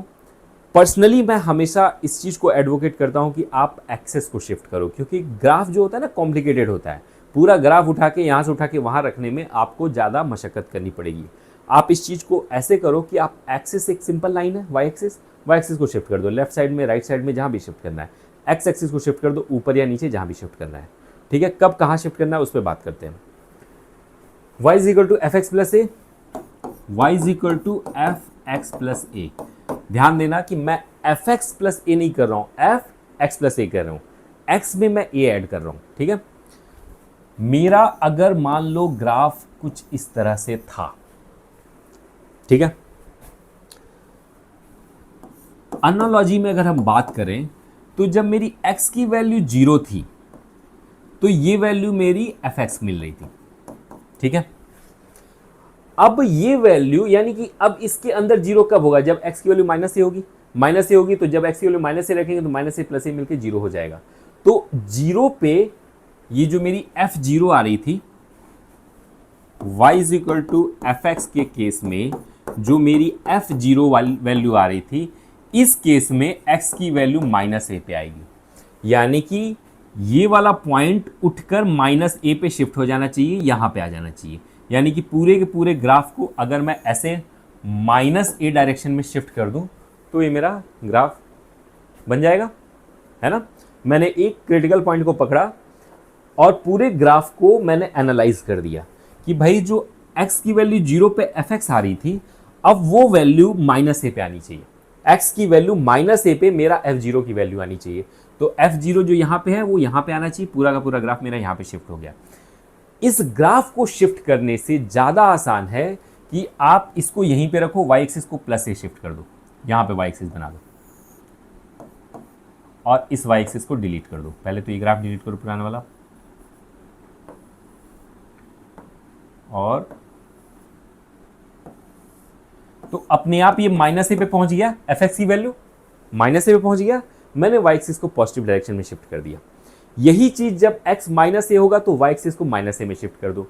पर्सनली मैं हमेशा इस चीज़ को एडवोकेट करता हूं कि आप एक्सेस को शिफ्ट करो, क्योंकि ग्राफ जो होता है ना कॉम्प्लिकेटेड होता है। पूरा ग्राफ उठा के यहाँ से उठा के वहाँ रखने में आपको ज़्यादा मशक्क़त करनी पड़ेगी। आप इस चीज़ को ऐसे करो कि आप एक्सिस एक सिंपल लाइन है, वाई एक्सिस को शिफ्ट कर दो लेफ्ट साइड में, राइट साइड में, जहाँ भी शिफ्ट करना है। एक्स एक्सिस को शिफ्ट कर दो ऊपर या नीचे, जहाँ भी शिफ्ट करना है, ठीक है। कब कहाँ शिफ्ट करना है उस पर बात करते हैं। y is equal to F x plus a, y is equal to F x plus a. ध्यान देना कि मैं एफ एक्स प्लस ए नहीं कर रहा हूँ, एफ एक्स प्लस ए कर रहा हूँ। एक्स में मैं ए ऐड कर रहा हूँ, ठीक है। मेरा अगर मान लो ग्राफ कुछ इस तरह से था, ठीक है। एनालॉजी में अगर हम बात करें तो जब मेरी x की वैल्यू 0 थी तो ये वैल्यू मेरी एफ एक्स मिल रही थी, ठीक है। अब ये वैल्यू यानी कि अब इसके अंदर 0 कब होगा? जब x की वैल्यू माइनस ए होगी। माइनस ए होगी तो जब x की वैल्यू माइनस ए रखेंगे तो माइनस ए प्लस ए मिलकर 0 हो जाएगा। तो 0 पे ये जो मेरी f0 आ रही थी, y is equal to F x के केस में जो मेरी f0 वाली वैल्यू आ रही थी, इस केस में x की वैल्यू माइनस ए पे आएगी। यानी कि ये वाला पॉइंट उठकर माइनस ए पे शिफ्ट हो जाना चाहिए, यहाँ पे आ जाना चाहिए। यानी कि पूरे के पूरे ग्राफ को अगर मैं ऐसे माइनस ए डायरेक्शन में शिफ्ट कर दूं तो ये मेरा ग्राफ बन जाएगा, है ना। मैंने एक क्रिटिकल पॉइंट को पकड़ा और पूरे ग्राफ को मैंने एनालाइज कर दिया कि भाई जो x की वैल्यू 0 पे एफ एक्स आ रही थी, अब वो वैल्यू माइनस ए पे आनी चाहिए। x की वैल्यू -a पे मेरा f0 की वैल्यू आनी चाहिए। तो f0 जो यहाँ पे है वो यहाँ पे आना चाहिए, पूरा का पूरा ग्राफ मेरा यहाँ पे शिफ्ट हो गया। इस ग्राफ को शिफ्ट करने से ज़्यादा आसान है कि आप इसको यहीं पे रखो, y एक्सिस को प्लस से शिफ्ट कर दो, यहाँ पे y एक्सिस बना दो और इस y एक्सिस को डिलीट कर दो। पहले तो ये ग्राफ डिलीट करो पुराना वाला, और तो अपने आप ये -a पे पहुंच गया, fx की वैल्यू -a पे पहुंच गया। मैंने y एक्सिस को पॉजिटिव डायरेक्शन में शिफ्ट कर दिया। यही चीज जब x -a होगा तो y एक्सिस को -a में शिफ्ट कर दो।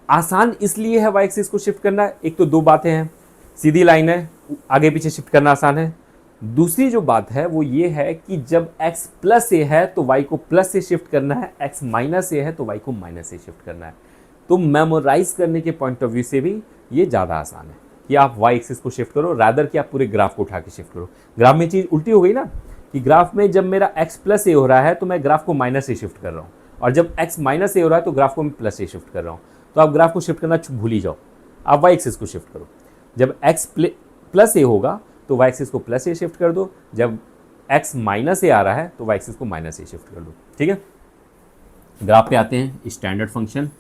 आसान इसलिए है y एक्सिस को शिफ्ट करना, एक तो दो बातें हैं, सीधी लाइन है, आगे पीछे शिफ्ट करना आसान है। दूसरी जो बात है वो ये है कि जब x +a है तो y को प्लस से शिफ्ट करना है, x -a है तो y को माइनस से शिफ्ट करना है। तो मेमोराइज करने के पॉइंट ऑफ व्यू से भी ये ज़्यादा आसान है कि आप y एक्सिस को शिफ्ट करो रादर कि आप पूरे ग्राफ को उठा के शिफ्ट करो। ग्राफ में चीज़ उल्टी हो गई ना, कि ग्राफ में जब मेरा x +a हो रहा है तो मैं ग्राफ को माइनस से शिफ्ट कर रहा हूँ, और जब x -a हो रहा है तो ग्राफ को मैं प्लस से शिफ्ट कर रहा हूँ। तो आप ग्राफ को शिफ्ट करना भूल ही जाओ, आप y एक्सिस को शिफ्ट करो। जब x +a होगा तो y एक्सिस को प्लस से शिफ्ट कर दो, जब x -a आ रहा है तो y एक्सिस को माइनस से शिफ्ट कर दो। ठीक है, ग्राफ पे आते हैं। स्टैंडर्ड फंक्शन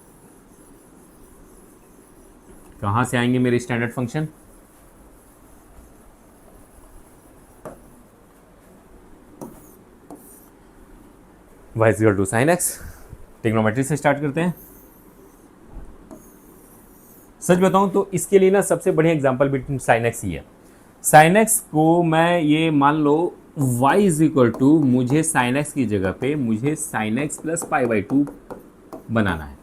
कहाँ से आएंगे मेरे standard function? y = sin x। Trigonometry से स्टार्ट करते हैं। सच बताऊं तो इसके लिए ना सबसे बढ़िया एग्जांपल बिटवीन sin x ही है। sin x को मैं ये मान लो y = मुझे sin x की जगह पे मुझे sin x + π/2 बनाना है।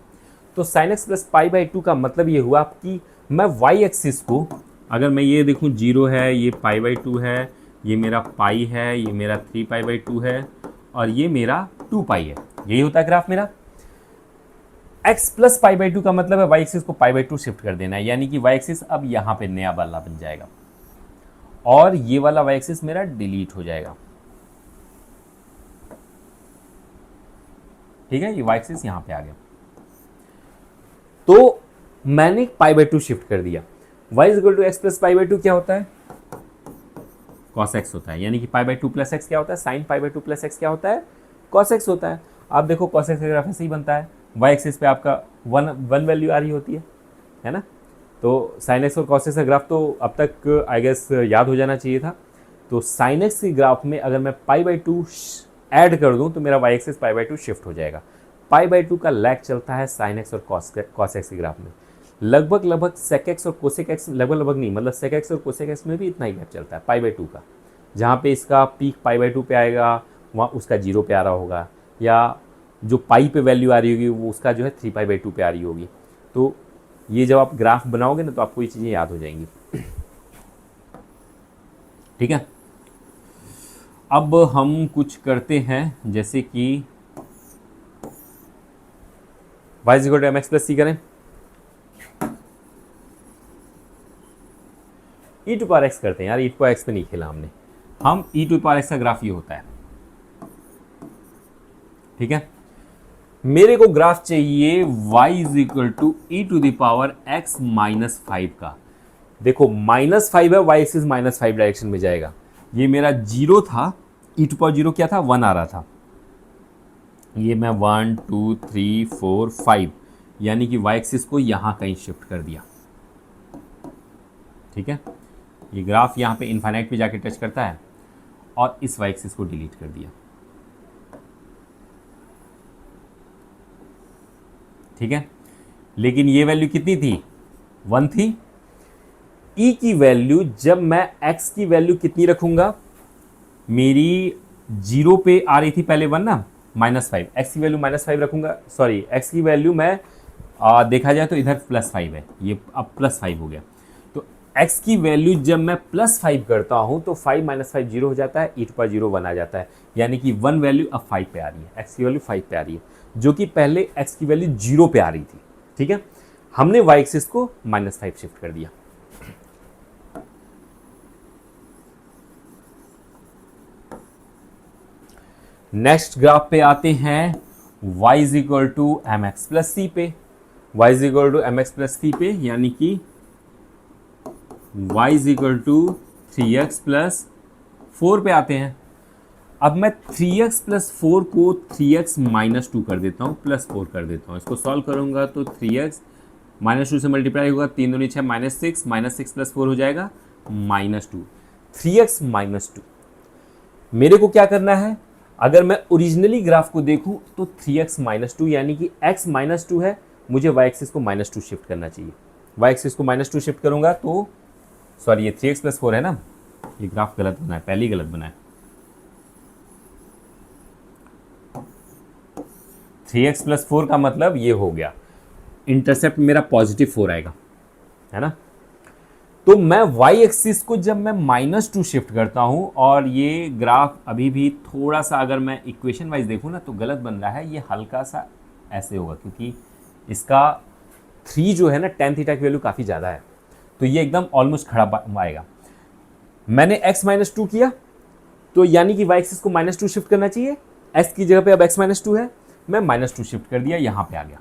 तो sin x + π/2 का मतलब ये हुआ कि मैं y एक्सिस को, अगर मैं ये देखूं 0 है, ये π/2 है, ये मेरा पाई है, ये मेरा 3π/2 है और ये मेरा 2π है, यही होता है ग्राफ मेरा। x + π/2 का मतलब है y एक्सिस को π/2 शिफ्ट कर देना है, यानी कि y एक्सिस अब यहाँ पे नया वाला बन जाएगा और ये वाला y एक्सिस मेरा डिलीट हो जाएगा। ठीक है, ये y एक्सिस यहाँ पे आ गया। तो मैंने π/2 शिफ्ट कर दिया। y = x + π/2 क्या होता है? cos x होता है, यानी कि π/2 + x क्या होता है? sin π/2 + x क्या होता है? cos x होता है। आप देखो cos x का ग्राफ ऐसे ही बनता है, y एक्सिस पे आपका वन वैल्यू आ रही होती है ना। तो sin x और cos x का ग्राफ तो अब तक आई गेस याद हो जाना चाहिए था। तो sin x के ग्राफ में अगर मैं π/2 ऐड कर दूं तो मेरा y एक्सिस π/2 शिफ्ट हो जाएगा। π/2 का लैग चलता है sin x और cos x के ग्राफ में, लगभग sec x और cosec x, लगभग नहीं, मतलब sec x और cosec x में भी इतना ही गैप चलता है π/2 का। जहाँ पे इसका पीक π/2 पे आएगा वहाँ उसका 0 पे आ रहा होगा, या जो पाई पे वैल्यू आ रही होगी वो उसका जो है 3π/2 पे आ रही होगी। तो ये जब आप ग्राफ बनाओगे ना तो आपको ये चीज़ें याद हो जाएंगी। ठीक है, अब हम कुछ करते हैं, जैसे कि y = mx + c करें। e⁻x करते हैं यार, e⁻x पे नहीं खेला हमने, हम e⁻x का ग्राफ ये होता है। ठीक है, मेरे को ग्राफ चाहिए y = e⁻x - 5 का। देखो -5 है, y एक्सिस -5 डायरेक्शन में जाएगा। ये मेरा 0 था, e⁻0 क्या था? 1 आ रहा था। ये मैं 1 2 3 4 5, यानी कि y एक्सिस को यहाँ कहीं शिफ्ट कर दिया। ठीक है, ये ग्राफ यहाँ पे इनफाइनाइट पे जाके टच करता है और इस y एक्सिस को डिलीट कर दिया। ठीक है, लेकिन ये वैल्यू कितनी थी? 1 थी। e की वैल्यू, जब मैं x की वैल्यू कितनी रखूंगा, मेरी 0 पे आ रही थी पहले 1 ना, -5, x की वैल्यू -5 रखूंगा, सॉरी x की वैल्यू मैं देखा जाए तो इधर +5 है, ये अब +5 हो गया। तो x की वैल्यू जब मैं +5 करता हूं तो 5 - 5 0 हो जाता है, e⁻0 1 आ जाता है, यानी कि 1 वैल्यू अब 5 पे आ रही है, x की वैल्यू 5 पे आ रही है, जो कि पहले x की वैल्यू 0 पे आ रही थी। ठीक है, हमने y एक्सिस को -5 शिफ्ट कर दिया। नेक्स्ट ग्राफ पे आते हैं, y = mx + c पे। y = mx + c पे, यानी कि y = 3x प्लस 4 पे आते हैं। अब मैं 3x प्लस 4 को 3x माइनस 2 कर देता हूँ, प्लस 4 कर देता हूँ। इसको सॉल्व करूँगा तो 3x माइनस 2 से मल्टीप्लाई होगा, 3 दूनी 6 माइनस 6 प्लस 4 हो जाएगा -2। 3x माइनस 2 मेरे को क्या करना है, अगर मैं ओरिजिनली ग्राफ को देखूं तो 3x माइनस 2 यानी कि x माइनस 2 है, मुझे y एक्सिस को -2 शिफ्ट करना चाहिए। y एक्सिस को -2 शिफ्ट करूंगा तो सॉरी ये 3x प्लस 4 है ना, ये ग्राफ गलत बना है, पहले ही गलत बना है। 3x प्लस 4 का मतलब ये हो गया, इंटरसेप्ट मेरा पॉजिटिव 4 आएगा, है ना। तो मैं y एक्सिस को जब मैं -2 शिफ्ट करता हूँ, और ये ग्राफ अभी भी थोड़ा सा अगर मैं इक्वेशन वाइज देखूँ ना तो गलत बन रहा है, ये हल्का सा ऐसे होगा क्योंकि इसका 3 जो है ना tan थीटा की वैल्यू काफ़ी ज़्यादा है, तो ये एकदम ऑलमोस्ट खड़ा आएगा। मैंने x -2 किया तो यानी कि y एक्सिस को -2 शिफ्ट करना चाहिए, x की जगह पे अब x -2 है, मैं -2 शिफ्ट कर दिया, यहाँ पे आ गया,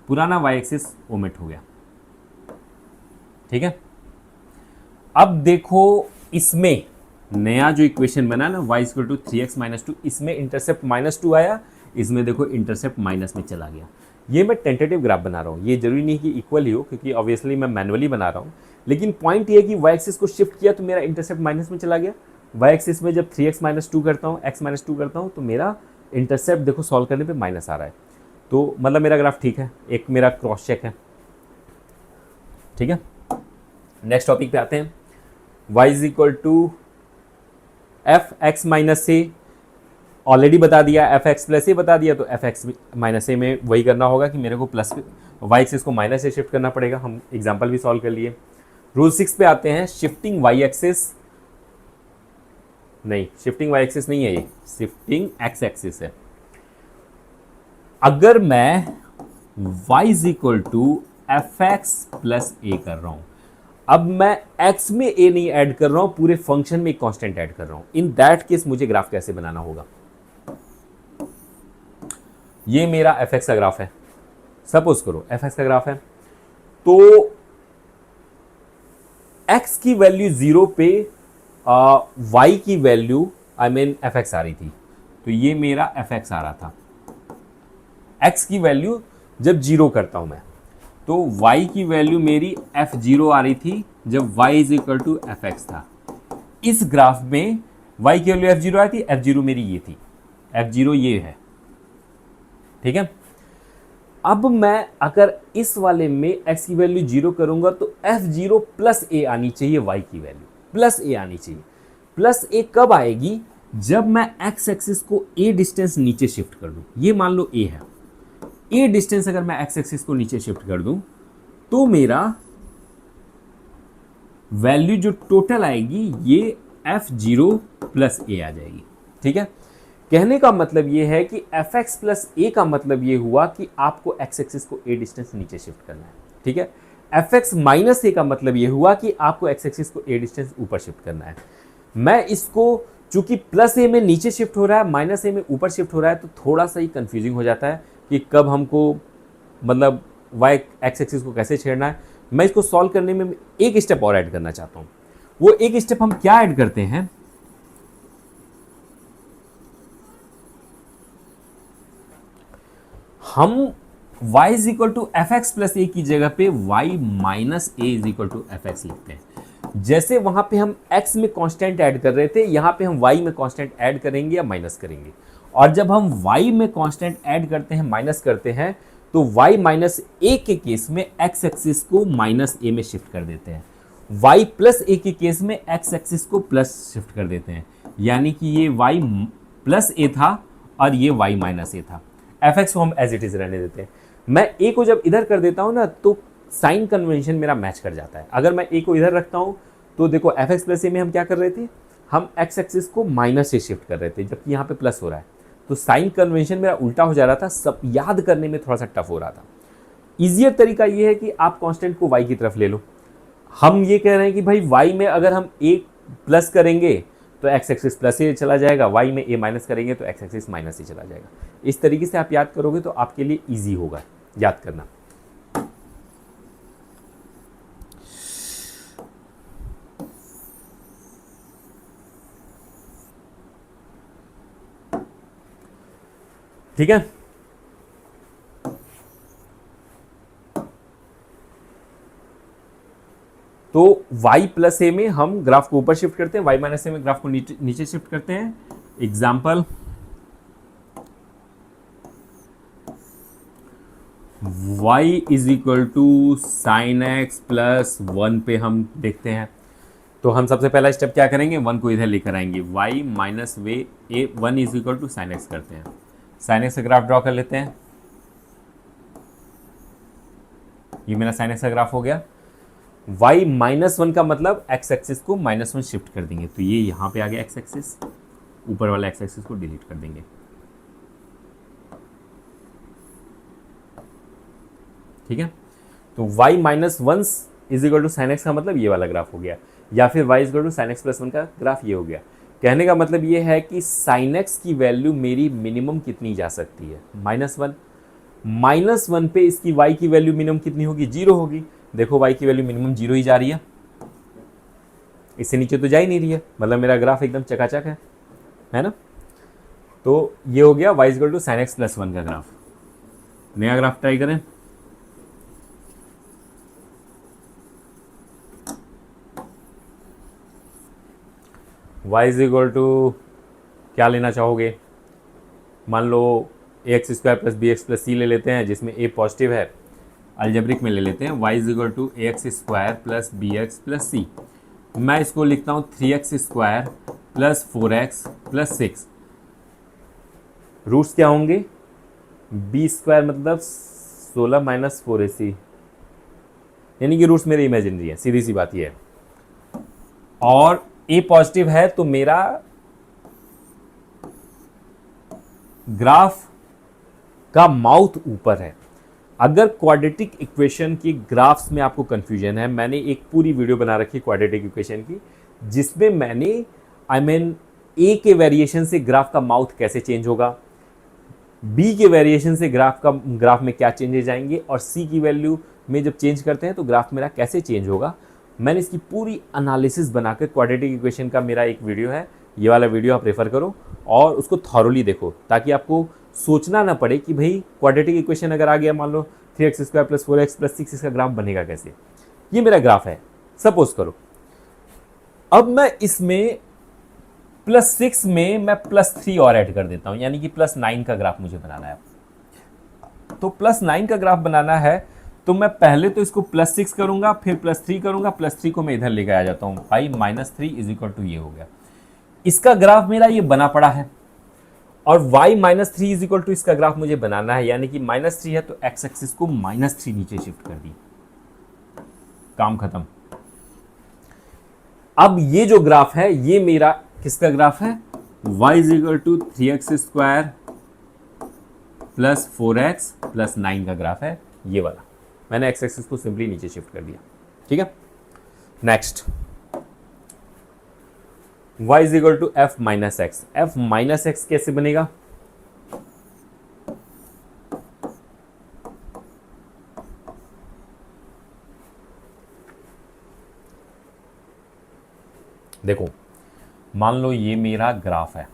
पुराना y एक्सिस ओमिट हो गया। ठीक है, अब देखो इसमें नया जो इक्वेशन बना ना y equal to 3x minus 2, इसमें इंटरसेप्ट -2 आया, इसमें देखो इंटरसेप्ट माइनस में चला गया। ये मैं टेंटेटिव ग्राफ बना रहा हूँ, ये जरूरी नहीं कि इक्वल ही हो क्योंकि ऑब्वियसली मैं मैनुअली बना रहा हूँ, लेकिन पॉइंट ये है कि y एक्सिस को शिफ्ट किया तो मेरा इंटरसेप्ट माइनस में चला गया। y एक्सिस में जब 3x -2 करता हूँ, x -2 करता हूँ तो मेरा इंटरसेप्ट देखो सॉल्व करने पे माइनस आ रहा है, तो मतलब मेरा ग्राफ ठीक है, एक मेरा क्रॉस चेक है। ठीक है, नेक्स्ट टॉपिक पे आते हैं। y is equal to F x minus a, already बता दिया, एफ एक्स प्लस ए बता दिया, तो एफ एक्स माइनस ए में वही करना होगा कि मेरे को प्लस y एक्सिस को माइनस से शिफ्ट करना पड़ेगा। हम एग्जांपल भी सॉल्व कर लिए। रूल 6 पे आते हैं, शिफ्टिंग y एक्सिस नहीं, शिफ्टिंग y एक्सिस नहीं है, ये शिफ्टिंग x एक्सिस है। अगर मैं y is equal to F x plus a कर रहा हूं, अब मैं x में a नहीं ऐड कर रहा हूं, पूरे फंक्शन में एक कांस्टेंट ऐड कर रहा हूं, इन दैट केस मुझे ग्राफ कैसे बनाना होगा। ये मेरा एफ एक्स का ग्राफ है, सपोज करो एफ एक्स का ग्राफ है, तो x की वैल्यू 0 पे y की value I mean f x आ रही थी, तो ये मेरा एफ एक्स आ रहा था। x की वैल्यू जब 0 करता हूं मैं, तो y की वैल्यू मेरी f0 आ रही थी जब y is equal to F x था। इस ग्राफ में y की वैल्यू f0 आई थी, f0 मेरी ये थी, f0 ये है। ठीक है, अब मैं अगर इस वाले में x की वैल्यू 0 करूंगा तो f0 प्लस a आनी चाहिए, y की वैल्यू प्लस a आनी चाहिए। प्लस a कब आएगी, जब मैं x एक्सिस को a डिस्टेंस नीचे शिफ्ट कर दूं। ये मान लो a है, a डिस्टेंस अगर मैं x एक्सिस को नीचे शिफ्ट कर दूं तो मेरा वैल्यू जो टोटल आएगी ये f0 प्लस a आ जाएगी। ठीक है, कहने का मतलब ये है कि एफ एक्स प्लस ए का मतलब ये हुआ कि आपको एक्स एक्सिस को ए डिस्टेंस नीचे शिफ्ट करना है। ठीक है, एफ एक्स माइनस ए का मतलब ये हुआ कि आपको एक्स एक्सिस को ए डिस्टेंस ऊपर शिफ्ट करना है। मैं इसको चूंकि प्लस ए में नीचे शिफ्ट हो रहा है, माइनस ए में ऊपर शिफ्ट हो रहा है, तो थोड़ा सा ही कंफ्यूजिंग हो जाता है कि कब हमको मतलब वाई एक्स एक्सिस को कैसे छेड़ना है। मैं इसको सॉल्व करने में एक स्टेप और ऐड करना चाहता हूँ। वो एक स्टेप हम क्या ऐड करते हैं, हम y is equal to F x plus a की जगह पे y minus a is equal to F x लिखते हैं। जैसे वहां पे हम x में कांस्टेंट ऐड कर रहे थे, यहां पे हम y में कांस्टेंट ऐड करेंगे या माइनस करेंगे। और जब हम y में कांस्टेंट ऐड करते हैं, माइनस करते हैं, तो y माइनस ए के केस में x एक्सिस को माइनस ए में शिफ्ट कर देते हैं, y प्लस ए के केस में x एक्सिस को प्लस शिफ्ट कर देते हैं। यानी कि ये y प्लस ए था और ये y माइनस ए था। एफ एक्स को हम एज इट इज रहने देते हैं। मैं ए को जब इधर कर देता हूं ना तो साइन कन्वेंशन मेरा मैच कर जाता है। अगर मैं ए को इधर रखता हूं तो देखो एफ एक्स प्लस ए में हम क्या कर रहे थे, हम एक्स एक्सिस को माइनस से शिफ्ट कर रहे थे, जबकि यहाँ पे प्लस हो रहा है, तो साइन कन्वेंशन मेरा उल्टा हो जा रहा था। सब याद करने में थोड़ा सा टफ हो रहा था। ईजियर तरीका ये है कि आप कॉन्स्टेंट को वाई की तरफ ले लो। हम ये कह रहे हैं कि भाई वाई में अगर हम ए प्लस करेंगे तो एक्स एक्सिस प्लस ए चला जाएगा, वाई में ए माइनस करेंगे तो एक्स एक्सिस माइनस ए चला जाएगा। इस तरीके से आप याद करोगे तो आपके लिए इजी होगा याद करना। ठीक है। तो y प्लस ए में हम ग्राफ को ऊपर शिफ्ट करते हैं, y माइनस ए में ग्राफ को नीचे शिफ्ट करते हैं। Example, y is equal to sine x plus 1 पे हम देखते हैं। तो हम सबसे पहला स्टेप क्या करेंगे, 1 को इधर लेकर आएंगे, y minus way a 1 is equal to sine x करते हैं। साइन एक्स का ग्राफ ड्रॉ कर लेते हैं। ये मेरा साइन एक्स का ग्राफ हो गया। y माइनस 1 का मतलब x एक्सिस को -1 शिफ्ट कर देंगे, तो ये यहाँ पे आ गया x एक्सिस, ऊपर वाला x एक्सिस को डिलीट कर देंगे। ठीक है, तो y minus 1 is equal to sine x का मतलब ये वाला ग्राफ हो गया, या फिर y is equal to sine x plus 1 का ग्राफ ये हो गया। कहने का मतलब ये है कि साइन एक्स की वैल्यू मेरी मिनिमम कितनी जा सकती है, -1। -1 पे इसकी y की वैल्यू मिनिमम कितनी होगी, 0 होगी। देखो y की वैल्यू मिनिमम 0 ही जा रही है, इससे नीचे तो जा ही नहीं रही है, मतलब मेरा ग्राफ एकदम चकाचक है ना। तो ये हो गया y is equal to sine x plus 1 का ग्राफ। नया ग्राफ ट्राई करें। y इज इक्वल टू क्या लेना चाहोगे, मान लो ax square plus b x plus c ले लेते हैं, जिसमें a पॉजिटिव है। अल्जेब्रिक में ले लेते हैं y is equal to ax square plus b x plus c. मैं इसको लिखता हूँ 3x square plus 4x plus 6। Roots क्या होंगे, b स्क्वायर मतलब 16 माइनस 4ac, यानी कि रूट्स मेरे इमेजिनरी है, सीधी सी बात ये है। और a पॉजिटिव है तो मेरा ग्राफ का माउथ ऊपर है। अगर क्वाड्रेटिक इक्वेशन की ग्राफ्स में आपको कंफ्यूजन है, मैंने एक पूरी वीडियो बना रखी क्वाड्रेटिक इक्वेशन की, जिसमें मैंने a के वेरिएशन से ग्राफ का माउथ कैसे चेंज होगा, b के वेरिएशन से ग्राफ में क्या चेंजेस आएंगे, और c की वैल्यू में जब चेंज करते हैं तो ग्राफ मेरा कैसे चेंज होगा। मैंने इसकी पूरी एनालिसिस बनाकर, क्वाड्रेटिक इक्वेशन का मेरा एक वीडियो है, ये वाला वीडियो आप रेफर करो और उसको थॉरोली देखो, ताकि आपको सोचना ना पड़े कि भाई क्वाड्रेटिक इक्वेशन अगर आ गया, मान लो 3x square plus 4x plus 6, इसका ग्राफ बनेगा कैसे। ये मेरा ग्राफ है, सपोज करो। अब मैं इसमें +6 में मैं +3 और ऐड कर देता हूँ, यानी कि +9 का ग्राफ मुझे बनाना है। तो +9 का ग्राफ बनाना है तो मैं पहले तो इसको +6 करूंगा, फिर +3 करूंगा, +3 को मैं इधर लेकर आ जाता हूँ, y minus 3 is equal to ये हो गया। इसका ग्राफ मेरा ये बना पड़ा है, और y minus 3 is equal to इसका ग्राफ मुझे बनाना है, यानी कि -3 है तो x एक्सिस को -3 नीचे शिफ्ट कर दी, काम खत्म। अब ये जो ग्राफ है ये मेरा किसका ग्राफ है, y is equal to 3x square plus 4x plus 9 का ग्राफ है, ये वाला। मैंने x एक्सिस को सिंपली नीचे शिफ्ट कर दिया। ठीक है, next y is equal to f minus x. f minus x कैसे बनेगा, देखो मान लो ये मेरा ग्राफ है,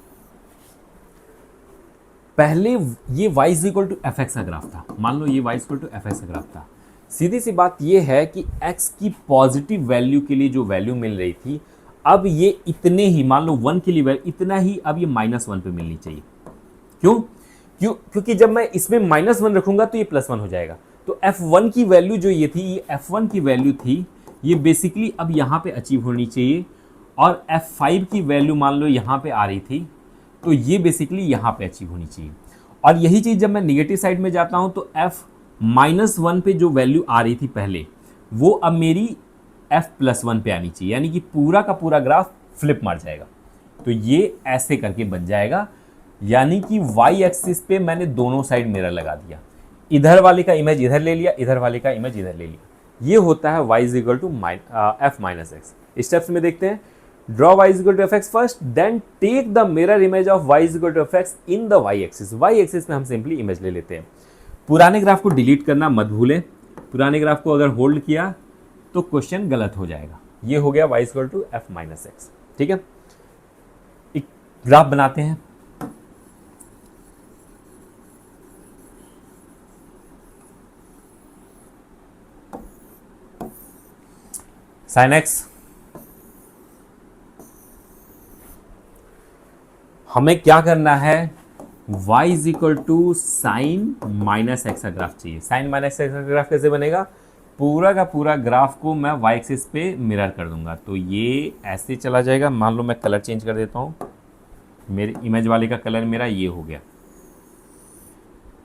पहले ये y is equal to F x का ग्राफ था, मान लो ये y equal to F x का ग्राफ था। सीधी सी बात ये है कि x की पॉजिटिव वैल्यू के लिए जो वैल्यू मिल रही थी, अब ये इतने ही, मान लो 1 के लिए वैल्यू इतना ही, अब ये -1 पे मिलनी चाहिए। क्योंकि जब मैं इसमें -1 रखूंगा तो ये +1 हो जाएगा। तो f1 की वैल्यू जो ये थी, ये f1 की वैल्यू थी, ये बेसिकली अब यहाँ पे अचीव होनी चाहिए, और f5 की वैल्यू मान लो यहाँ पे आ रही थी, तो ये बेसिकली यहाँ पे अचीव होनी चाहिए। और यही चीज़ जब मैं निगेटिव साइड में जाता हूँ तो f-1 पे जो वैल्यू आ रही थी पहले, वो अब मेरी f+1 पे आनी चाहिए, यानी कि पूरा का पूरा ग्राफ फ्लिप मार जाएगा। तो ये ऐसे करके बन जाएगा, यानी कि y एक्सिस पे मैंने दोनों साइड मिरर लगा दिया, इधर वाले का इमेज इधर ले लिया, इधर वाले का इमेज इधर ले लिया। ये होता है y is equal to f minus x. Steps में देखते हैं, draw y is equal to F x first, then take the mirror image of y is equal to F x in the y axis. y axis में हम simply image ले लेते हैं। पुराने graph को डिलीट करना मत भूलें, पुराने ग्राफ को अगर होल्ड किया तो क्वेश्चन गलत हो जाएगा। ये हो गया y is equal to f minus x. ठीक है, एक ग्राफ बनाते हैं। साइन एक्स, हमें क्या करना है, y is equal to sine minus x का ग्राफ चाहिए। साइन माइनस एक्स का ग्राफ कैसे बनेगा, पूरा का पूरा ग्राफ को मैं y एक्सिस पे मिरर कर दूंगा, तो ये ऐसे चला जाएगा। मान लो मैं कलर चेंज कर देता हूँ, मेरे इमेज वाले का कलर मेरा ये हो गया,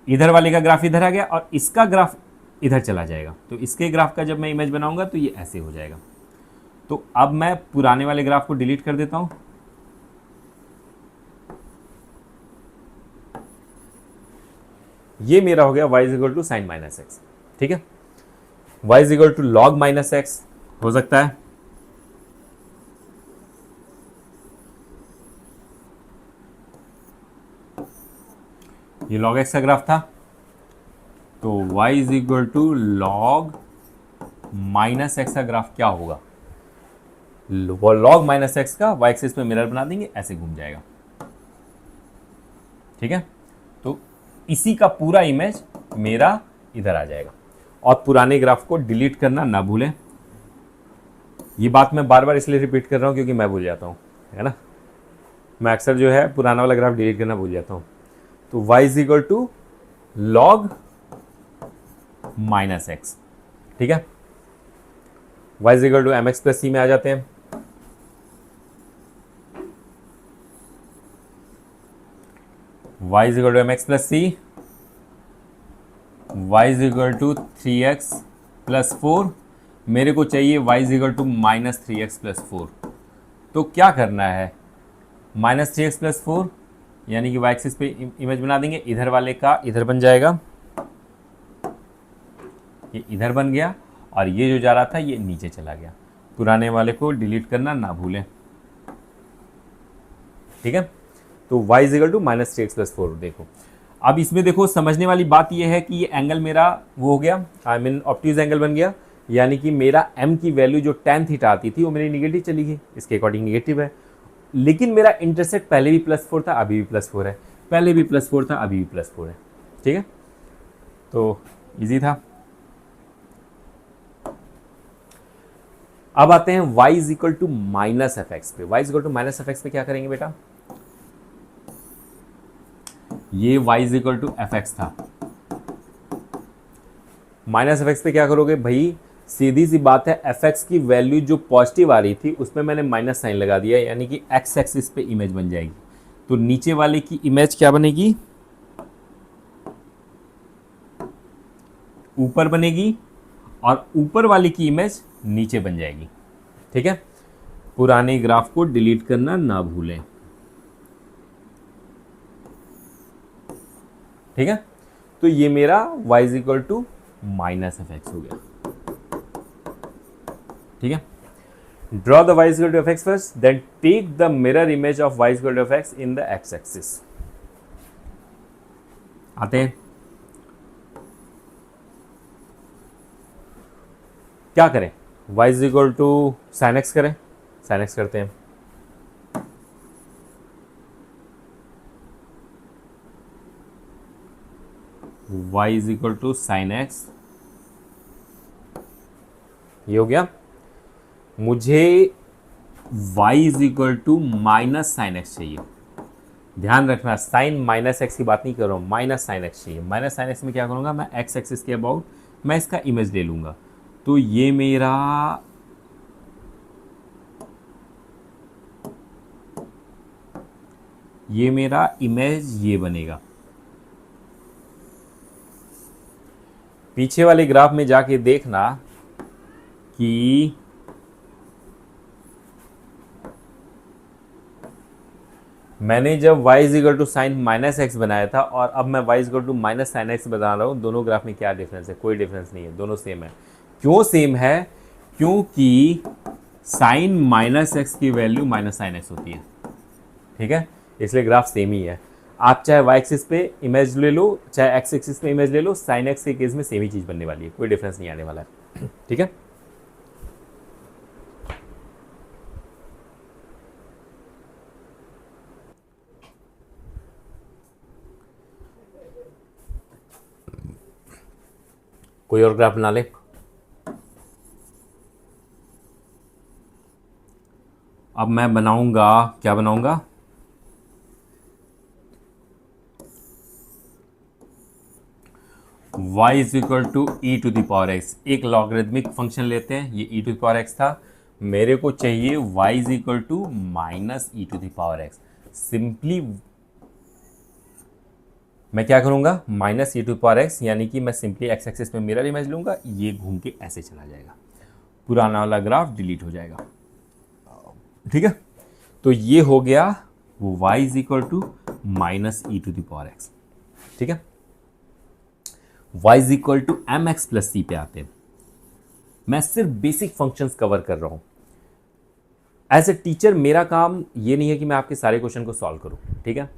इधर वाले का ग्राफ इधर आ गया और इसका ग्राफ इधर चला जाएगा। तो इसके ग्राफ का जब मैं इमेज बनाऊंगा तो ये ऐसे हो जाएगा। तो अब मैं पुराने वाले ग्राफ को डिलीट कर देता हूँ, ये मेरा हो गया y is equal to sine minus x. ठीक है, y is equal to log minus x हो सकता है, ये लॉग एक्स का ग्राफ था, तो y is equal to log minus x का ग्राफ क्या होगा, वो लॉग माइनस एक्स का y एक्सिस पे मिरर बना देंगे, ऐसे घूम जाएगा। ठीक है, तो इसी का पूरा इमेज मेरा इधर आ जाएगा। और पुराने ग्राफ को डिलीट करना ना भूलें, ये बात मैं बार बार इसलिए रिपीट कर रहा हूँ क्योंकि मैं भूल जाता हूँ, है ना, मैं अक्सर जो है पुराना वाला ग्राफ डिलीट करना भूल जाता हूँ। तो y is equal to log minus x. ठीक है, y is equal to M x plus c में आ जाते हैं। y is equal to M x plus c, y is equal to 3x plus 4, मेरे को चाहिए y is equal to minus 3x plus 4। तो क्या करना है, माइनस 3x प्लस 4 यानी कि y एक्सिस पे इमेज बना देंगे, इधर वाले का इधर बन जाएगा, ये इधर बन गया और ये जो जा रहा था ये नीचे चला गया। पुराने वाले को डिलीट करना ना भूलें। ठीक है, तो y is equal to minus 3x plus 4। देखो अब इसमें देखो समझने वाली बात ये है कि ये एंगल मेरा वो हो गया, आई मीन ऑब्ट्यूज एंगल बन गया, यानी कि मेरा m की वैल्यू जो tan थीटा आती थी वो मेरी निगेटिव चली गई, इसके अकॉर्डिंग निगेटिव है। लेकिन मेरा इंटरसेप्ट पहले भी +4 था, अभी भी +4 है, पहले भी +4 था, अभी भी +4 है। ठीक है, तो इजी था। अब आते हैं y is equal to minus f x पे। y is equal to minus f x पे क्या करेंगे बेटा, ये y is equal to F x था, माइनस एफ एक्स पे क्या करोगे भाई, सीधी सी बात है, एफ एक्स की वैल्यू जो पॉजिटिव आ रही थी उसमें मैंने माइनस साइन लगा दिया, यानी कि एक्स एक्सिस पे इमेज बन जाएगी। तो नीचे वाले की इमेज क्या बनेगी, ऊपर बनेगी, और ऊपर वाले की इमेज नीचे बन जाएगी। ठीक है, पुराने ग्राफ को डिलीट करना ना भूलें। ठीक है, तो ये मेरा y is equal to minus f x हो गया। ठीक है, draw the y is equal to F x first, then take the mirror image of y is equal to F x in the x axis. आते हैं, क्या करें, y is equal to sine x करें, sine x करते हैं। y is equal to sine x, ये हो गया। मुझे y is equal to minus sine x चाहिए, ध्यान रखना साइन माइनस एक्स की बात नहीं कर रहा हूँ, माइनस साइन एक्स चाहिए। माइनस साइन एक्स में क्या करूँगा, मैं एक्स एक्सिस के अबाउट मैं इसका इमेज ले लूँगा, तो ये मेरा इमेज ये बनेगा। पीछे वाले ग्राफ में जाके देखना कि मैंने जब y is equal to sine minus x बनाया था और अब मैं y is equal to minus sine x बता रहा हूँ, दोनों ग्राफ में क्या डिफरेंस है, कोई डिफरेंस नहीं है, दोनों सेम है। क्यों सेम है, क्योंकि साइन माइनस एक्स की वैल्यू माइनस साइन एक्स होती है। ठीक है, इसलिए ग्राफ सेम ही है। आप चाहे y एक्सिस पे इमेज ले लो, चाहे x एक्सिस पे इमेज ले लो, साइन एक्स के केस में सेम ही चीज़ बनने वाली है, कोई डिफरेंस नहीं आने वाला है। ठीक है, कोई और ग्राफ बना ले। अब मैं बनाऊंगा, क्या बनाऊंगा, y is equal to e to the power x. एक लॉगरिदमिक फंक्शन लेते हैं, ये e to the power x था, मेरे को चाहिए y is equal to minus e to the power x. Simply मैं क्या करूंगा, minus e to the power x, यानी कि मैं सिंपली एक्स एक्सिस में मिरर इमेज लूंगा, ये घूम के ऐसे चला जाएगा, पुराना वाला ग्राफ डिलीट हो जाएगा। ठीक है, तो ये हो गया वो y is equal to minus e to the power x. ठीक है, y is equal to M x plus c पे आते हैं। मैं सिर्फ बेसिक फंक्शंस कवर कर रहा हूं। एज ए टीचर मेरा काम ये नहीं है कि मैं आपके सारे क्वेश्चन को सॉल्व करूं। ठीक है,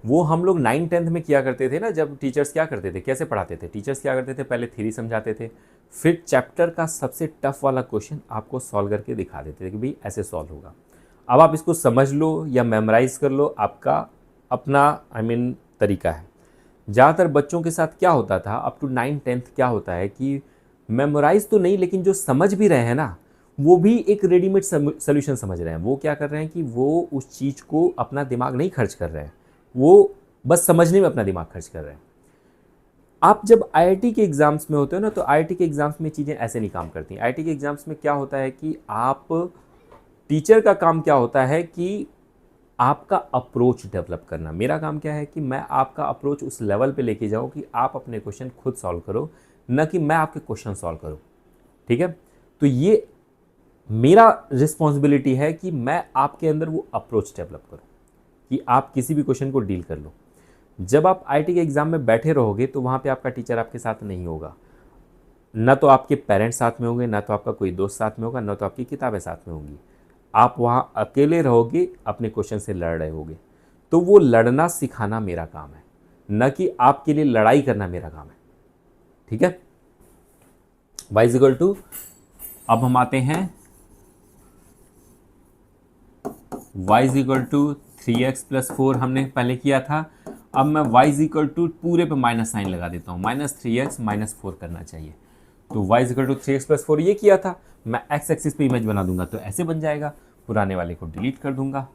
वो हम लोग 9th-10th में किया करते थे ना, जब टीचर्स क्या करते थे, कैसे पढ़ाते थे, टीचर्स क्या करते थे, पहले थ्योरी समझाते थे, फिर चैप्टर का सबसे टफ वाला क्वेश्चन आपको सॉल्व करके दिखा देते थे कि भाई ऐसे सॉल्व होगा। अब आप इसको समझ लो या मेमोराइज कर लो, आपका अपना तरीका है। ज़्यादातर बच्चों के साथ क्या होता था अप टू 9th-10th, क्या होता है कि मेमोराइज तो नहीं, लेकिन जो समझ भी रहे हैं ना, वो भी एक रेडीमेड सोल्यूशन समझ रहे हैं। वो क्या कर रहे हैं कि वो उस चीज़ को अपना दिमाग नहीं खर्च कर रहे हैं, वो बस समझने में अपना दिमाग खर्च कर रहे हैं। आप जब आईआईटी के एग्ज़ाम्स में होते हो ना, तो आईआईटी के एग्ज़ाम्स में चीज़ें ऐसे नहीं काम करती। आईआईटी के एग्ज़ाम्स में क्या होता है कि आप, टीचर का काम क्या होता है कि आपका अप्रोच डेवलप करना। मेरा काम क्या है कि मैं आपका अप्रोच उस लेवल पे लेके जाऊँ कि आप अपने क्वेश्चन खुद सॉल्व करो, न कि मैं आपके क्वेश्चन सॉल्व करूँ। ठीक है, तो ये मेरा रिस्पॉन्सिबिलिटी है कि मैं आपके अंदर वो अप्रोच डेवलप करूँ कि आप किसी भी क्वेश्चन को डील कर लो। जब आप आईआईटी के एग्ज़ाम में बैठे रहोगे तो वहाँ पे आपका टीचर आपके साथ नहीं होगा, ना तो आपके पेरेंट्स साथ में होंगे, ना तो आपका कोई दोस्त साथ में होगा, ना तो आपकी किताबें साथ में होंगी। आप वहाँ अकेले रहोगे, अपने क्वेश्चन से लड़ रहे होगे। तो वो लड़ना सिखाना मेरा काम है, न कि आपके लिए लड़ाई करना मेरा काम है। ठीक है, y इज इक्वल टू, अब हम आते हैं y is equal to 3x plus 4 हमने पहले किया था। अब मैं y इज इक्वल टू पूरे पे माइनस साइन लगा देता हूँ, माइनस 3x माइनस 4 करना चाहिए। तो y is equal to 3x plus 4 ये किया था, मैं x एक्सिस पे इमेज बना दूंगा तो ऐसे बन जाएगा, पुराने वाले को डिलीट कर दूंगा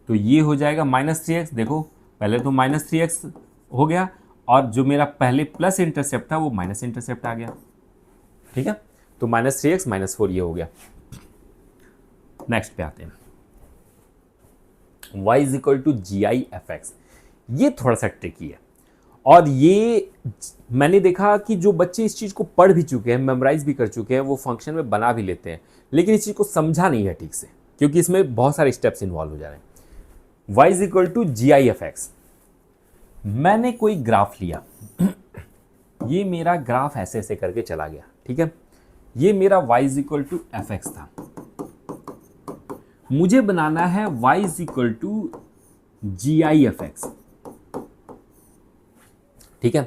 तो ये हो जाएगा माइनस 3x। देखो पहले तो माइनस 3x हो गया, और जो मेरा पहले प्लस इंटरसेप्ट था वो माइनस इंटरसेप्ट आ गया। ठीक है, तो माइनस 3x माइनस 4 ये हो गया। नेक्स्ट पे आते हैं, y is equal to G I F X. ये थोड़ा सा ट्रिकी है, और ये मैंने देखा कि जो बच्चे इस चीज़ को पढ़ भी चुके हैं, मेमोराइज भी कर चुके हैं, वो फंक्शन में बना भी लेते हैं, लेकिन इस चीज़ को समझा नहीं है ठीक से, क्योंकि इसमें बहुत सारे स्टेप्स इन्वॉल्व हो जा रहे हैं। y is equal to G I F X. मैंने कोई ग्राफ लिया, ये मेरा ग्राफ ऐसे ऐसे करके चला गया। ठीक है, ये मेरा y is equal to F x था। मुझे बनाना है y is equal to G I F x. ठीक है,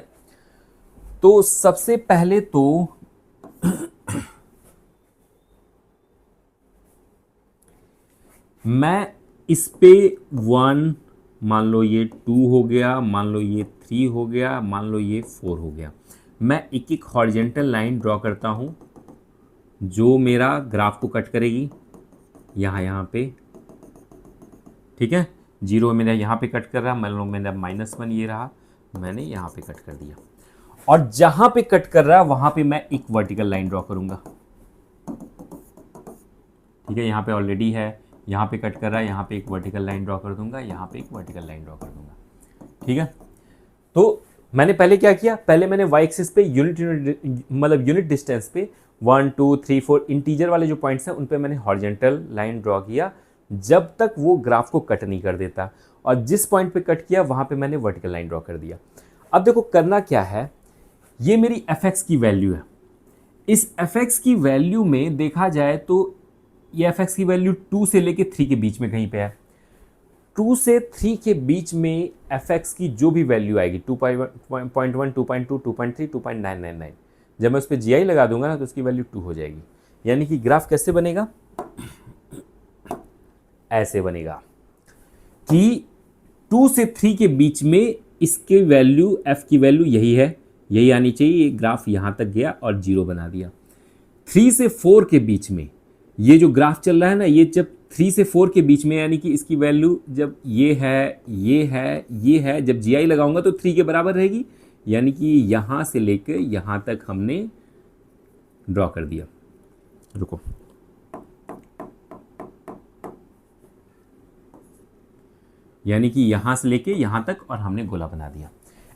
तो सबसे पहले तो मैं इस पे 1, मान लो ये 2 हो गया, मान लो ये 3 हो गया, मान लो ये 4 हो गया। मैं एक एक हॉरिजेंटल लाइन ड्रॉ करता हूं जो मेरा ग्राफ को कट करेगी यहाँ पे। ठीक है, 0 मेरा यहाँ पे कट कर रहा, मान लो मेरा -1 ये रहा, मैंने यहाँ पे कट कर दिया, और जहां पे कट कर रहा है वहां पे मैं एक वर्टिकल लाइन ड्रॉ करूंगा। ठीक है, यहाँ पे ऑलरेडी है, यहाँ पे कट कर रहा है, यहाँ पे एक वर्टिकल लाइन ड्रॉ कर दूंगा, यहाँ पे एक वर्टिकल लाइन ड्रॉ कर दूंगा। ठीक है, तो मैंने पहले क्या किया, पहले मैंने y एक्सिस पे यूनिट डिस्टेंस पे 1 2 3 4 इंटीजर वाले जो पॉइंट्स हैं उन पे मैंने हॉरिजेंटल लाइन ड्रॉ किया, जब तक वो ग्राफ को कट नहीं कर देता, और जिस पॉइंट पे कट किया वहां पे मैंने वर्टिकल लाइन ड्रॉ कर दिया। अब देखो करना क्या है, ये मेरी fx की वैल्यू है। इस fx की वैल्यू में देखा जाए तो ये fx की वैल्यू 2 से लेके 3 के बीच में कहीं पे है। 2 से 3 के बीच में fx की जो भी वैल्यू आएगी 2.1 2.2 2.3 2.999, जब मैं उस पर जी आई लगा दूंगा ना तो उसकी वैल्यू 2 हो जाएगी। यानी कि ग्राफ कैसे बनेगा, ऐसे बनेगा कि 2 से 3 के बीच में इसके वैल्यू f की वैल्यू यही है, यही आनी चाहिए। ये ग्राफ यहाँ तक गया और 0 बना दिया। 3 से 4 के बीच में ये जो ग्राफ चल रहा है ना, ये जब 3 से 4 के बीच में, यानी कि इसकी वैल्यू जब ये है, ये है, ये है, जब GI लगाऊंगा तो 3 के बराबर रहेगी, यानी कि यहाँ से लेकर यहाँ तक हमने ड्रॉ कर दिया। रुको, यानी कि यहाँ से लेके यहाँ तक और हमने गोला बना दिया।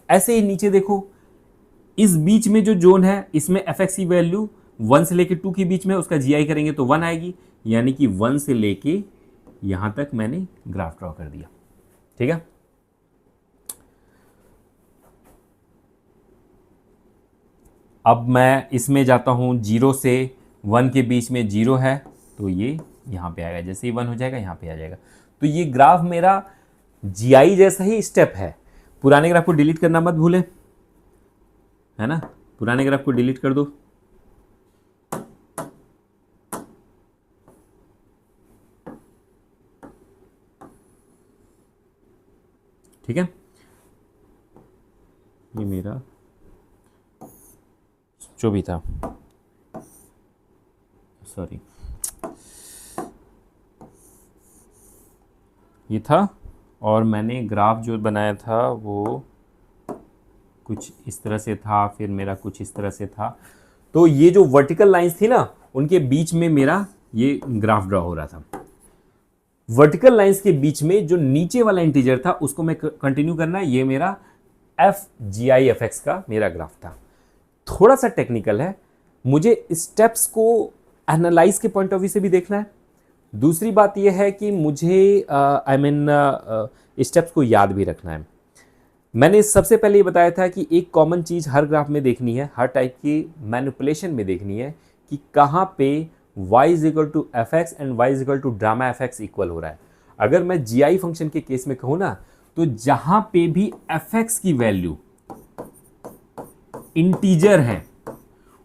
ऐसे ही नीचे देखो, इस बीच में जो जोन है इसमें fx की वैल्यू 1 से लेके 2 के बीच में, उसका GI करेंगे तो 1 आएगी, यानी कि 1 से लेके यहाँ तक मैंने ग्राफ ड्रॉ कर दिया। ठीक है, अब मैं इसमें जाता हूँ, 0 से 1 के बीच में 0 है तो ये यहाँ पे आएगा, जैसे ही 1 हो जाएगा यहाँ पे आ जाएगा। तो ये ग्राफ मेरा GI जैसा ही स्टेप है। पुराने ग्राफ को डिलीट करना मत भूलें, है ना, पुराने ग्राफ को डिलीट कर दो। ठीक है, ये मेरा जो भी था, सॉरी, ये था, और मैंने ग्राफ जो बनाया था वो कुछ इस तरह से था, फिर मेरा कुछ इस तरह से था। तो ये जो वर्टिकल लाइंस थी ना, उनके बीच में मेरा ये ग्राफ ड्रॉ हो रहा था। वर्टिकल लाइंस के बीच में जो नीचे वाला इंटीजर था उसको मैं कंटिन्यू करना है। ये मेरा FGI-FX का मेरा ग्राफ था। थोड़ा सा टेक्निकल है, मुझे स्टेप्स को एनालाइज के पॉइंट ऑफ व्यू से भी देखना है। दूसरी बात यह है कि मुझे स्टेप्स को याद भी रखना है। मैंने सबसे पहले ये बताया था कि एक कॉमन चीज़ हर ग्राफ में देखनी है, हर टाइप की मैनिपुलेशन में देखनी है कि कहाँ पे y is equal to fx and y is equal to drama fx equal हो रहा है। अगर मैं GI फंक्शन के केस में कहूँ ना, तो जहाँ पे भी fx की वैल्यू इंटीजर है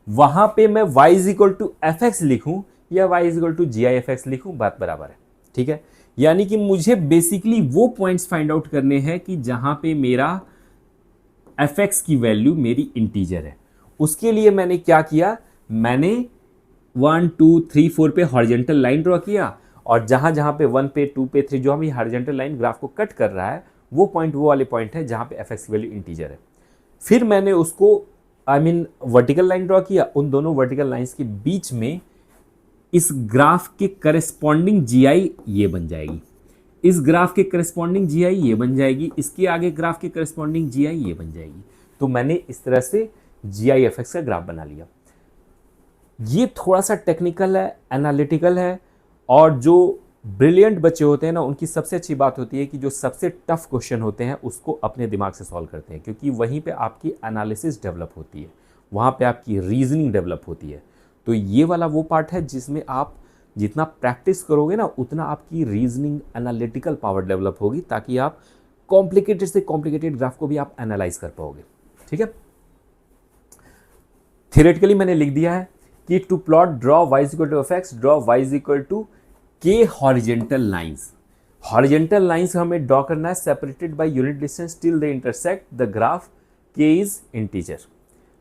वहाँ पे मैं y is equal to fx लिखूँ या y is equal to GI-FX लिखूँ, बात बराबर है। ठीक है, यानी कि मुझे बेसिकली वो पॉइंट्स फाइंड आउट करने हैं कि जहां पे मेरा fx की वैल्यू मेरी इंटीजर है। उसके लिए मैंने क्या किया, मैंने 1 2 3 4 पे हॉरिजॉन्टल लाइन ड्रॉ किया, और जहां जहां पे 1 पे 2 पे 3 जो हम ये हॉरिजॉन्टल लाइन ग्राफ को कट कर रहा है, वो पॉइंट वो वाले पॉइंट है जहां पे fx की वैल्यू इंटीजर है। फिर मैंने उसको वर्टिकल लाइन ड्रॉ किया, उन दोनों वर्टिकल लाइंस के बीच में इस ग्राफ के करस्पॉन्डिंग GI ये बन जाएगी, इस ग्राफ के करस्पॉन्डिंग GI ये बन जाएगी, इसके आगे ग्राफ के करस्पॉन्डिंग GI ये बन जाएगी। तो मैंने इस तरह से GI-FX का ग्राफ बना लिया। ये थोड़ा सा टेक्निकल है, एनालिटिकल है, और जो ब्रिलियंट बच्चे होते हैं ना, उनकी सबसे अच्छी बात होती है कि जो सबसे टफ क्वेश्चन होते हैं उसको अपने दिमाग से सॉल्व करते हैं, क्योंकि वहीं पे आपकी एनालिसिस डेवलप होती है, वहाँ पे आपकी रीजनिंग डेवलप होती है। तो ये वाला वो पार्ट है जिसमें आप जितना प्रैक्टिस करोगे ना, उतना आपकी रीजनिंग एनालिटिकल पावर डेवलप होगी, ताकि आप कॉम्प्लिकेटेड से कॉम्प्लिकेटेड ग्राफ को भी आप एनालाइज कर पाओगे। ठीक है, थियोरेटिकली मैंने लिख दिया है कि to plot draw y is equal to fx, draw y is equal to k horizontal lines. Horizontal lines हमें ड्रॉ करना है separated by unit distance till they intersect the graph k is integer,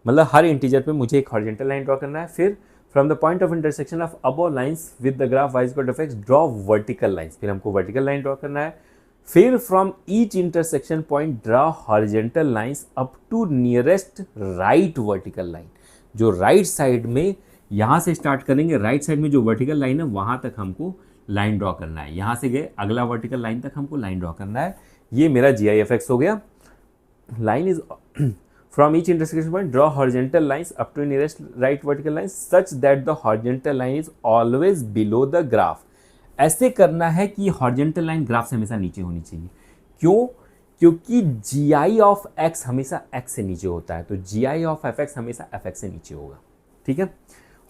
मतलब हर integer पे मुझे एक horizontal line draw करना है। फिर from the point of intersection of above lines with the graph y is equal to fx, draw vertical lines, फिर हमको वर्टिकल लाइन ड्रॉ करना है। फिर from each intersection point draw horizontal lines up to nearest right vertical line. जो right side में यहाँ से start करेंगे, राइट साइड में जो वर्टिकल लाइन है वहाँ तक हमको लाइन ड्रॉ करना है। यहाँ से गए अगला वर्टिकल लाइन तक हमको लाइन ड्रॉ करना है। ये मेरा GI-FX हो गया। Line is from each intersection point draw horizontal lines up to nearest right vertical line such that the horizontal line is always below the graph. ऐसे करना है कि हॉरिजेंटल लाइन ग्राफ से हमेशा नीचे होनी चाहिए। क्यों? क्योंकि GI-FX हमेशा x से नीचे होता है, तो GI-FX हमेशा fx से नीचे होगा। ठीक है,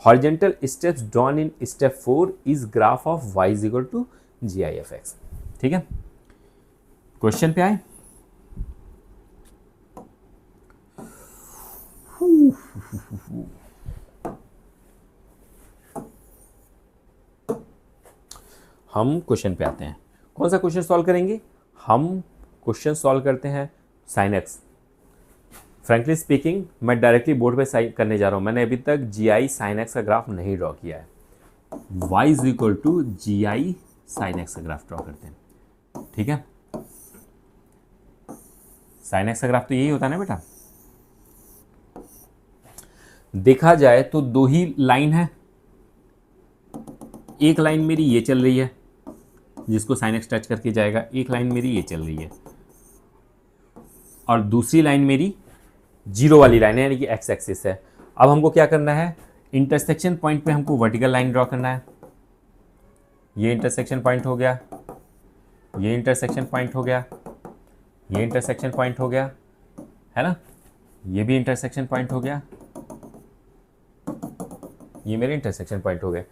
horizontal steps drawn in step 4 is graph of y is equal to GI-FX। ठीक है, क्वेश्चन पे आए। हम क्वेश्चन पे आते हैं। कौन सा क्वेश्चन सॉल्व करेंगे? हम क्वेश्चन सॉल्व करते हैं sin x। फ्रैंकली स्पीकिंग मैं डायरेक्टली बोर्ड पे करने जा रहा हूँ। मैंने अभी तक GI sin x का ग्राफ नहीं ड्रॉ किया है। y is equal to G I sine x का ग्राफ ड्रॉ करते हैं। ठीक है, साइन एक्स का ग्राफ तो यही होता है ना बेटा। देखा जाए तो दो ही लाइन है, एक लाइन मेरी ये चल रही है जिसको साइन एक्स टच करके जाएगा, एक लाइन मेरी ये चल रही है, और दूसरी लाइन मेरी जीरो वाली लाइन है यानी कि एक्स एक्सिस है। अब हमको क्या करना है, इंटरसेक्शन पॉइंट पे हमको वर्टिकल लाइन ड्रॉ करना है। ये इंटरसेक्शन पॉइंट हो गया, ये इंटरसेक्शन पॉइंट हो गया, ये इंटरसेक्शन पॉइंट हो गया, है ना, ये भी इंटरसेक्शन पॉइंट हो गया, ये मेरे इंटरसेक्शन पॉइंट हो गए।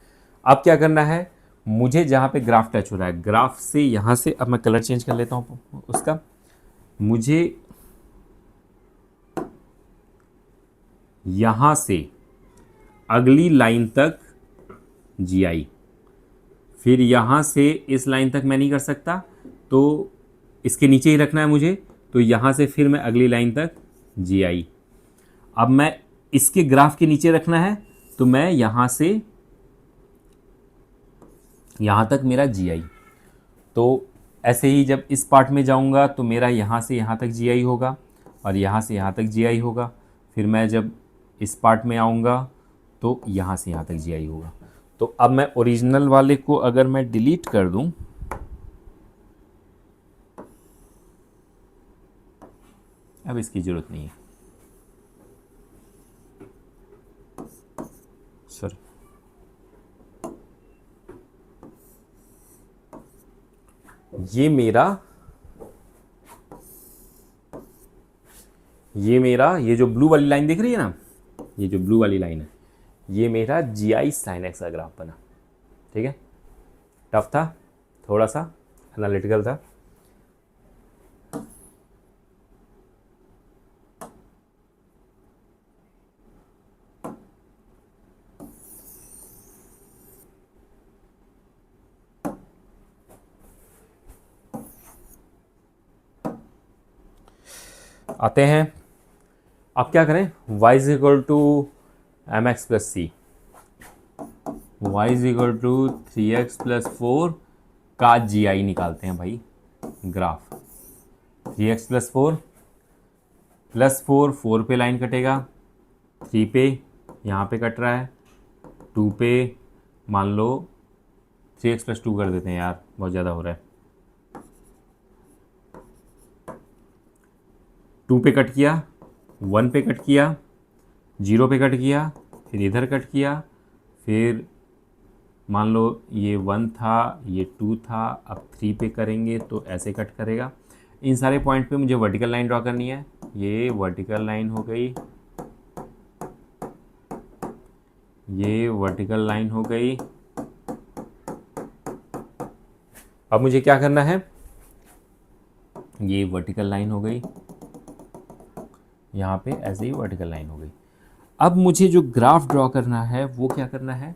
अब क्या करना है, मुझे जहाँ पे ग्राफ टच हो रहा है, ग्राफ से यहाँ से, अब मैं कलर चेंज कर लेता हूँ उसका, मुझे यहाँ से अगली लाइन तक जी आई, फिर यहाँ से इस लाइन तक मैं नहीं कर सकता तो इसके नीचे ही रखना है मुझे, तो यहाँ से फिर मैं अगली लाइन तक जी आई। अब मैं इसके ग्राफ के नीचे रखना है तो मैं यहाँ से यहाँ तक मेरा जी आई। तो ऐसे ही जब इस पार्ट में जाऊँगा तो मेरा यहाँ से यहाँ तक जी आई होगा और यहाँ से यहाँ तक जी आई होगा। फिर मैं जब इस पार्ट में आऊँगा तो यहाँ से यहाँ तक जी आई होगा। तो अब मैं ओरिजिनल वाले को अगर मैं डिलीट कर दूँ, अब इसकी ज़रूरत नहीं है, सॉरी, ये जो ब्लू वाली लाइन दिख रही है ना, ये जो ब्लू वाली लाइन है, ये मेरा जी आई साइन एक्स का ग्राफ बना। ठीक है, टफ था, थोड़ा सा एनालिटिकल था। आते हैं, अब क्या करें, y is equal to M x plus C, y is equal to 3x plus 4 का जी आई निकालते हैं भाई। ग्राफ 3x प्लस 4 प्लस 4, 4 पे लाइन कटेगा, 3 पे यहाँ पे कट रहा है, 2 पे मान लो 3x प्लस 2 कर देते हैं यार, बहुत ज़्यादा हो रहा है। 2 पे कट किया, 1 पे कट किया, 0 पे कट किया, फिर इधर कट किया, फिर मान लो ये 1 था, ये 2 था, अब 3 पे करेंगे तो ऐसे कट करेगा। इन सारे पॉइंट पे मुझे वर्टिकल लाइन ड्रॉ करनी है। ये वर्टिकल लाइन हो गई, ये वर्टिकल लाइन हो गई। अब मुझे क्या करना है, ये वर्टिकल लाइन हो गई, यहाँ पे ऐसे ही वर्टिकल लाइन हो गई। अब मुझे जो ग्राफ ड्रॉ करना है वो क्या करना है,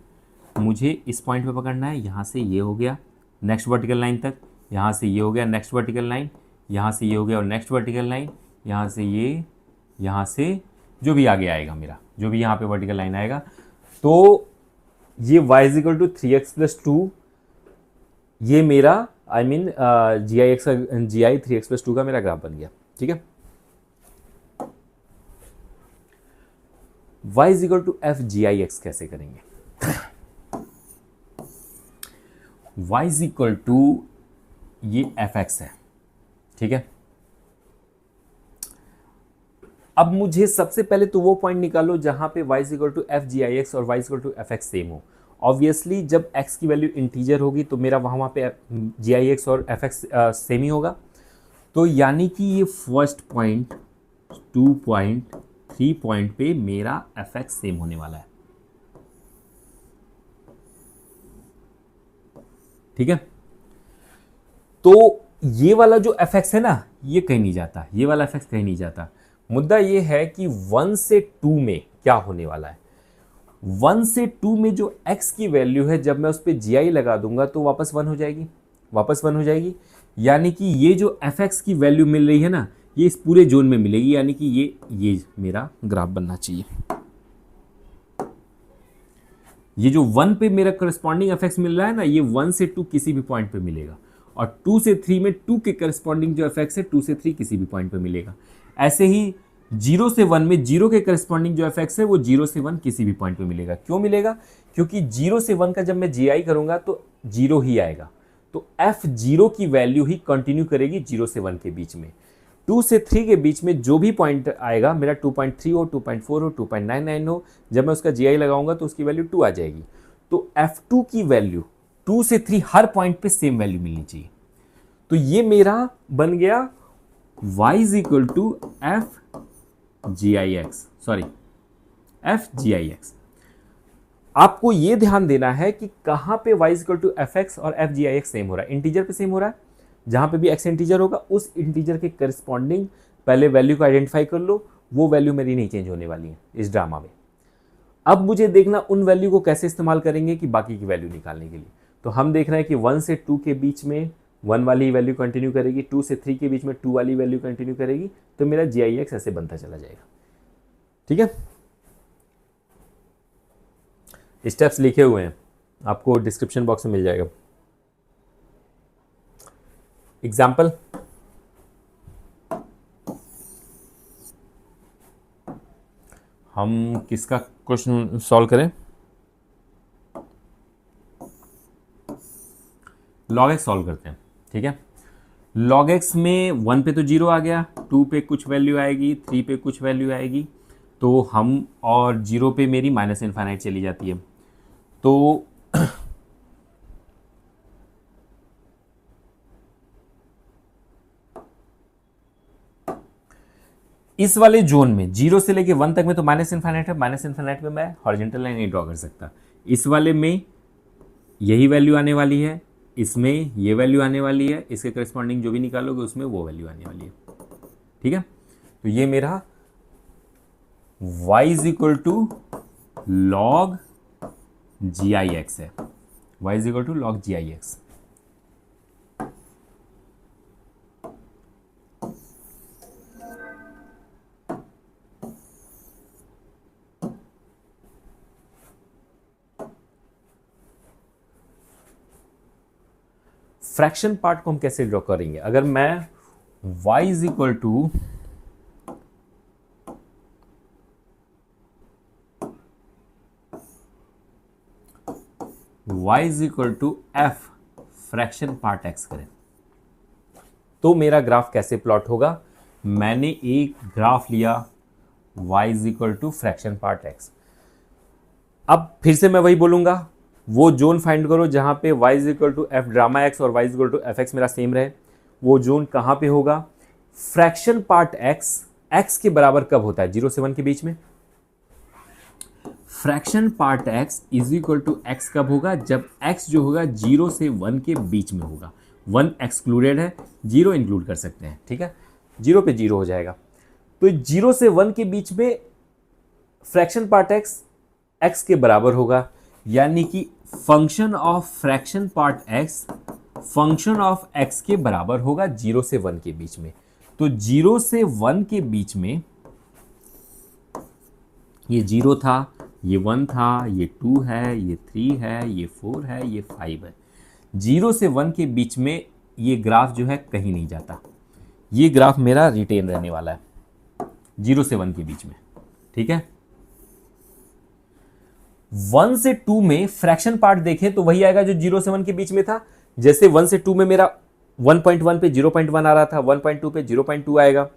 मुझे इस पॉइंट पे पकड़ना है, यहाँ से ये हो गया नेक्स्ट वर्टिकल लाइन तक, यहाँ से ये हो गया नेक्स्ट वर्टिकल लाइन, यहाँ से ये हो गया और नेक्स्ट वर्टिकल लाइन, यहाँ से ये, यहाँ से जो भी आगे आएगा मेरा, जो भी यहाँ पे वर्टिकल लाइन आएगा, तो ये y is equal to 3x plus 2, ये मेरा I mean G I X G I 3x plus 2 का मेरा ग्राफ बन गया। ठीक है, y is equal to F G I X कैसे करेंगे, y इज इक्वल टू ये एफ एक्स है। ठीक है, अब मुझे सबसे पहले तो वो पॉइंट निकालो जहां पे y is equal to F G I X और y is equal to F X same हो। ऑब्वियसली जब x की वैल्यू इंटीजर होगी तो मेरा वहाँ पे जी आई एक्स और एफ एक्स सेम ही होगा। तो यानी कि ये फर्स्ट पॉइंट, 2 पॉइंट, 3 पॉइंट पे मेरा एफ एक्स सेम होने वाला है। ठीक है, तो ये वाला जो एफ एक्स है ना, ये कहीं नहीं जाता, ये वाला एफ एक्स कहीं नहीं जाता। मुद्दा ये है कि 1 से 2 में क्या होने वाला है। 1 से 2 में जो x की वैल्यू है, जब मैं उस पर जी आई लगा दूंगा तो वापस 1 हो जाएगी, वापस 1 हो जाएगी। यानी कि ये जो एफ एक्स की वैल्यू मिल रही है ना, ये इस पूरे जोन में मिलेगी, यानी कि ये मेरा ग्राफ बनना चाहिए। ये जो 1 पे मेरा करस्पॉन्डिंग एफ मिल रहा है ना, ये 1 से 2 किसी भी पॉइंट पे मिलेगा, और 2 से 3 में 2 के करस्पॉन्डिंग जो एफ है 2 से 3 किसी भी पॉइंट पे मिलेगा। ऐसे ही 0 से 1 में 0 के करस्पॉन्डिंग जो एफ है वो 0 से 1 किसी भी पॉइंट पे मिलेगा। क्यों मिलेगा? क्योंकि 0 से 1 का जब मैं जी करूंगा तो 0 ही आएगा, तो F0 की वैल्यू ही कंटिन्यू करेगी 0 से 1 के बीच में। 2 से 3 के बीच में जो भी पॉइंट आएगा, मेरा 2.3 हो, 2.4 हो, 2.99 हो, जब मैं उसका जी लगाऊंगा तो उसकी वैल्यू 2 आ जाएगी। तो F2 की वैल्यू 2 से 3 हर पॉइंट पे सेम वैल्यू मिलनी चाहिए। तो ये मेरा बन गया y is equal to F G I X, sorry F G I X. आपको ये ध्यान देना है कि कहां पे y equal to F x और F G I X same हो रहा है। इंटीजर पे सेम हो रहा है, जहां पे भी x इंटीजर होगा उस इंटीजर के करस्पॉन्डिंग पहले वैल्यू को आइडेंटिफाई कर लो, वो वैल्यू मेरी नहीं चेंज होने वाली है इस ड्रामा में। अब मुझे देखना उन वैल्यू को कैसे इस्तेमाल करेंगे कि बाकी की वैल्यू निकालने के लिए। तो हम देख रहे हैं कि 1 से 2 के बीच में 1 वाली वैल्यू कंटिन्यू करेगी, 2 से 3 के बीच में 2 वाली वैल्यू कंटिन्यू करेगी, तो मेरा जी आई एक्स ऐसे बनता चला जाएगा। ठीक है, स्टेप्स लिखे हुए हैं, आपको डिस्क्रिप्शन बॉक्स में मिल जाएगा। एग्जाम्पल, हम किसका क्वेश्चन सॉल्व करें? log x सॉल्व करते हैं। ठीक है, log x में 1 पे तो 0 आ गया, 2 पे कुछ वैल्यू आएगी, 3 पे कुछ वैल्यू आएगी, तो हम, और 0 पे मेरी माइनस इन्फाइनाइट चली जाती है। तो इस वाले जोन में 0 से लेके 1 तक में तो माइनस इन्फाइनाइट है, माइनस इन्फाइनाइट में मैं हॉरिजॉन्टल लाइन नहीं ड्रॉ कर सकता। इस वाले में यही वैल्यू आने वाली है, इसमें ये वैल्यू आने वाली है, इसके करस्पॉन्डिंग जो भी निकालोगे उसमें वो वैल्यू आने वाली है। ठीक है, तो ये मेरा y is equal to log G I X है, y is equal to log G I X. Fraction part को हम कैसे ड्रॉ करेंगे? अगर मैं y is equal to y is equal to F fraction part x करें, तो मेरा ग्राफ कैसे प्लॉट होगा? मैंने एक ग्राफ लिया y is equal to fraction part x। अब फिर से मैं वही बोलूंगा, वो जोन फाइंड करो जहां पे y is equal to F drama X और y is equal to F x मेरा सेम रहे। वो जोन कहां पे होगा? फ्रैक्शन पार्ट x के बराबर कब होता है? 0 से 1 के बीच में। Fraction part x is equal to X कब होगा? जब x जो होगा 0 से 1 के बीच में होगा। 1 एक्सक्लूडेड है, 0 इंक्लूड कर सकते हैं। ठीक है, 0 पे 0 हो जाएगा। तो 0 से 1 के बीच में फ्रैक्शन पार्ट x के बराबर होगा, यानी कि function of fraction part x function of x के बराबर होगा 0 से 1 के बीच में। तो 0 से 1 के बीच में ये 0 था, ये 1 था, ये 2 है, ये 3 है, ये 4 है, ये 5 है। 0 से 1 के बीच में ये ग्राफ जो है कहीं नहीं जाता, ये ग्राफ मेरा रिटेन रहने वाला है 0 से 1 के बीच में। ठीक है, 1 से 2 में फ्रैक्शन पार्ट देखें तो वही आएगा जो 0 से 1 के बीच में था। जैसे 1 से 2 में मेरा 1.1 पे 0.1 आ रहा था, 1.2 पे 0.2 आएगा,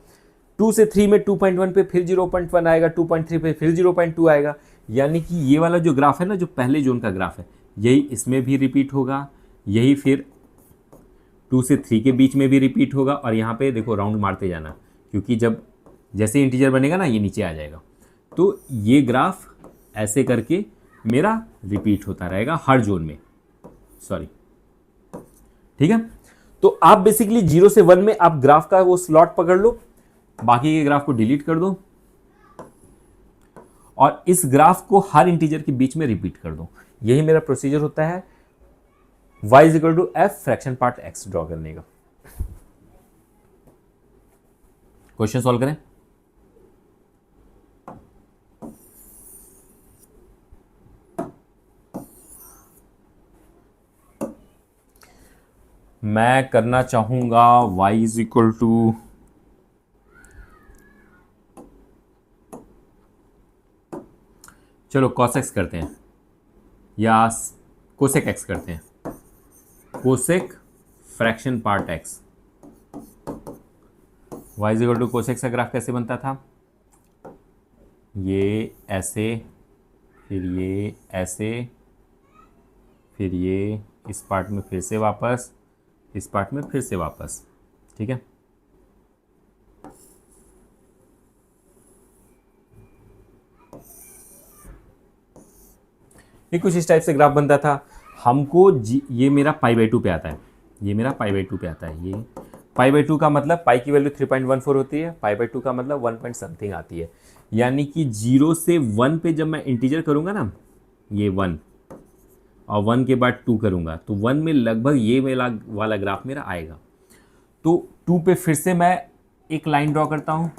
2 से 3 में 2.1 पे फिर 0.1 आएगा, 2.3 पे फिर 0.2 आएगा। यानी कि ये वाला जो ग्राफ है ना, जो पहले जोन का ग्राफ है, यही इसमें भी रिपीट होगा, यही फिर 2 से 3 के बीच में भी रिपीट होगा, और यहाँ पे देखो राउंड मारते जाना, क्योंकि जब जैसे इंटीजर बनेगा ना ये नीचे आ जाएगा। तो ये ग्राफ ऐसे करके मेरा रिपीट होता रहेगा हर जोन में, सॉरी। ठीक है, तो आप बेसिकली 0 से 1 में आप ग्राफ का वो स्लॉट पकड़ लो, बाकी के ग्राफ को डिलीट कर दो, और इस ग्राफ को हर इंटीजर के बीच में रिपीट कर दो। यही मेरा प्रोसीजर होता है y is equal to F fraction part x draw करने का। क्वेश्चन सॉल्व करें। मैं करना चाहूँगा y इज इक्वल टू चलो cos x करते हैं या cosec x करते हैं। cosec fraction part x, y is equal to cosec का ग्राफ कैसे बनता था? ये ऐसे, फिर ये ऐसे, फिर ये इस पार्ट में फिर से वापस, इस पार्ट में फिर से वापस। ठीक है, ये कुछ इस टाइप से ग्राफ बनता था। हमको ये मेरा π/2 पे आता है, ये मेरा π/2 पे आता है। ये π/2 का मतलब पाई की वैल्यू 3.14 होती है, π/2 का मतलब 1 पॉइंट समथिंग आती है। यानी कि 0 से 1 पे जब मैं इंटीजर करूँगा ना, ये 1 और 1 के बाद 2 करूँगा, तो 1 में लगभग ये वाला ग्राफ मेरा आएगा। तो 2 पे फिर से मैं एक लाइन ड्रॉ करता हूँ,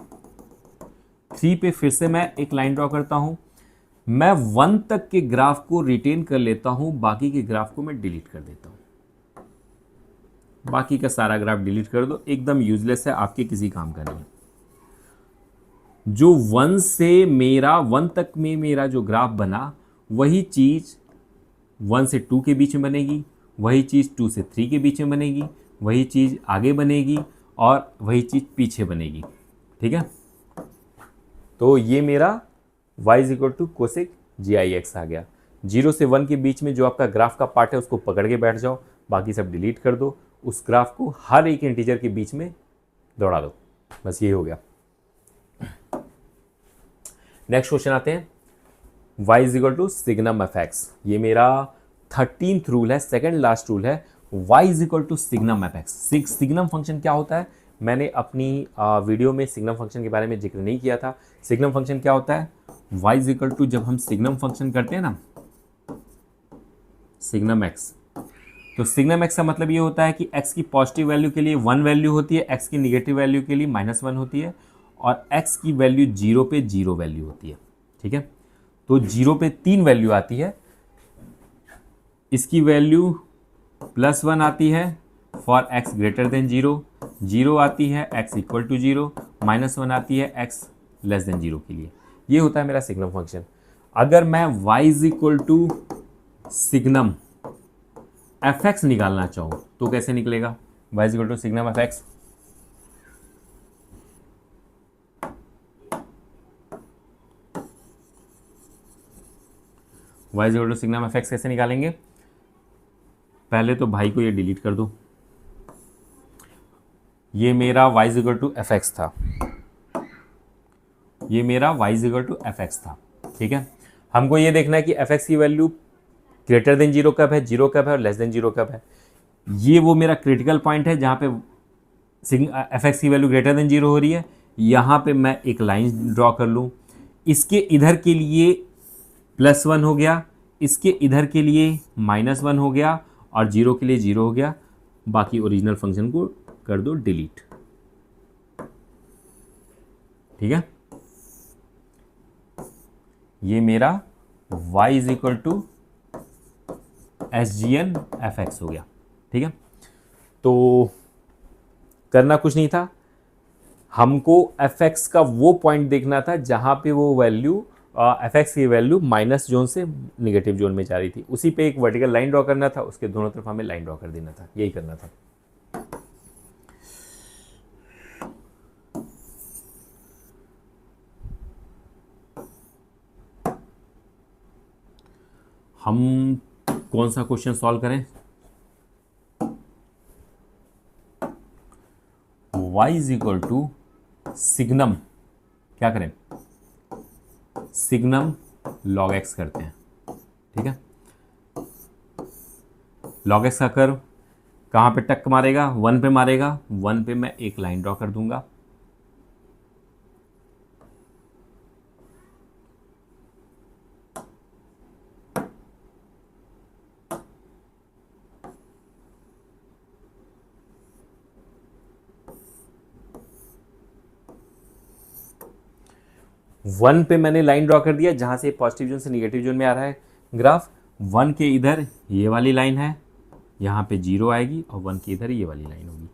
3 पे फिर से मैं एक लाइन ड्रॉ करता हूँ। मैं 1 तक के ग्राफ को रिटेन कर लेता हूँ, बाकी के ग्राफ को मैं डिलीट कर देता हूँ। बाकी का सारा ग्राफ डिलीट कर दो, एकदम यूजलेस है, आपके किसी काम का नहीं है। जो 1 से मेरा 1 तक में मेरा जो ग्राफ बना, वही चीज़ 1 से 2 के बीच में बनेगी, वही चीज़ 2 से 3 के बीच में बनेगी, वही चीज़ आगे बनेगी और वही चीज़ पीछे बनेगी। ठीक है, तो ये मेरा y is equal to cosec GIX आ गया। 0 से 1 के बीच में जो आपका ग्राफ का पार्ट है उसको पकड़ के बैठ जाओ, बाकी सब डिलीट कर दो, उस ग्राफ को हर एक इंटीजर के बीच में दौड़ा दो, बस ये हो गया। नेक्स्ट क्वेश्चन आते हैं, y is equal to signum F X. ये मेरा 13th रूल है, सेकेंड लास्ट रूल है। y is equal to signum F X. Signum function क्या होता है? मैंने अपनी वीडियो में सिग्नम फंक्शन के बारे में जिक्र नहीं किया था। सिग्नम फंक्शन क्या होता है? y इज इक्वल टू जब हम सिग्नम फंक्शन करते हैं ना, सिग्नम x, तो सिग्नम x का मतलब ये होता है कि x की पॉजिटिव वैल्यू के लिए 1 वैल्यू होती है, x की निगेटिव वैल्यू के लिए -1 होती है, और x की वैल्यू 0 पे 0 वैल्यू होती है। ठीक है, तो 0 पे 3 वैल्यू आती है, इसकी वैल्यू +1 आती है फॉर x ग्रेटर देन 0, 0 आती है x इक्वल टू 0, -1 आती है x लेस देन 0 के लिए। ये होता है मेरा सिग्नम फंक्शन। अगर मैं y is equal to signum F X निकालना चाहूँ तो कैसे निकलेगा? y is equal to signum F X, y is equal to signum F x कैसे निकालेंगे? पहले तो भाई को ये डिलीट कर दो, ये मेरा y is equal to F x था, ये मेरा y is equal to F x था। ठीक है, हमको ये देखना है कि एफ एक्स की वैल्यू ग्रेटर देन 0 कब है, 0 कब है और लेस देन 0 कब है। ये वो मेरा क्रिटिकल पॉइंट है जहाँ पे एफ एक्स की वैल्यू ग्रेटर देन 0 हो रही है। यहाँ पे मैं एक लाइन ड्रॉ कर लूँ, इसके इधर के लिए +1 हो गया, इसके इधर के लिए -1 हो गया और 0 के लिए 0 हो गया। बाकी ओरिजिनल फंक्शन को कर दो डिलीट। ठीक है, ये मेरा y is equal to SGN F x हो गया। ठीक है, तो करना कुछ नहीं था, हमको एफ एक्स का वो पॉइंट देखना था जहां पे वो वैल्यू एफ एक्स की वैल्यू माइनस जोन से निगेटिव जोन में जा रही थी, उसी पे एक वर्टिकल लाइन ड्रॉ करना था, उसके दोनों तरफ हमें लाइन ड्रॉ कर देना था, यही करना था। हम कौन सा क्वेश्चन सॉल्व करें? y is equal to signum, क्या करें? सिग्नम log x करते हैं। ठीक है, log x का कर्व कहाँ पे टक मारेगा? 1 पे मारेगा, 1 पे मैं एक लाइन ड्रॉ कर दूंगा। वन पे मैंने लाइन ड्रॉ कर दिया जहां से पॉजिटिव जोन से निगेटिव जोन में आ रहा है ग्राफ। 1 के इधर ये वाली लाइन है, यहाँ पे 0 आएगी और 1 की इधर ये वाली लाइन होगी।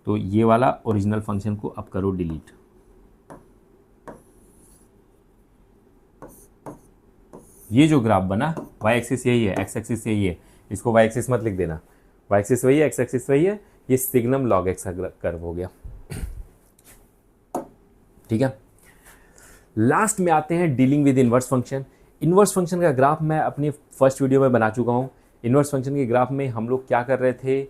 तो ये वाला ओरिजिनल फंक्शन को अब करो डिलीट। ये जो ग्राफ बना y एक्सिस यही है, x एक्सिस यही है, इसको y एक्सिस मत लिख देना, y एक्सिस वही है, x एक्सिस वही है, ये सिग्नम लॉग x का कर्व हो गया। ठीक है, लास्ट में आते हैं dealing with inverse function. Inverse function का ग्राफ मैं अपनी फर्स्ट वीडियो में बना चुका हूँ। इनवर्स फंक्शन के ग्राफ में हम लोग क्या कर रहे थे,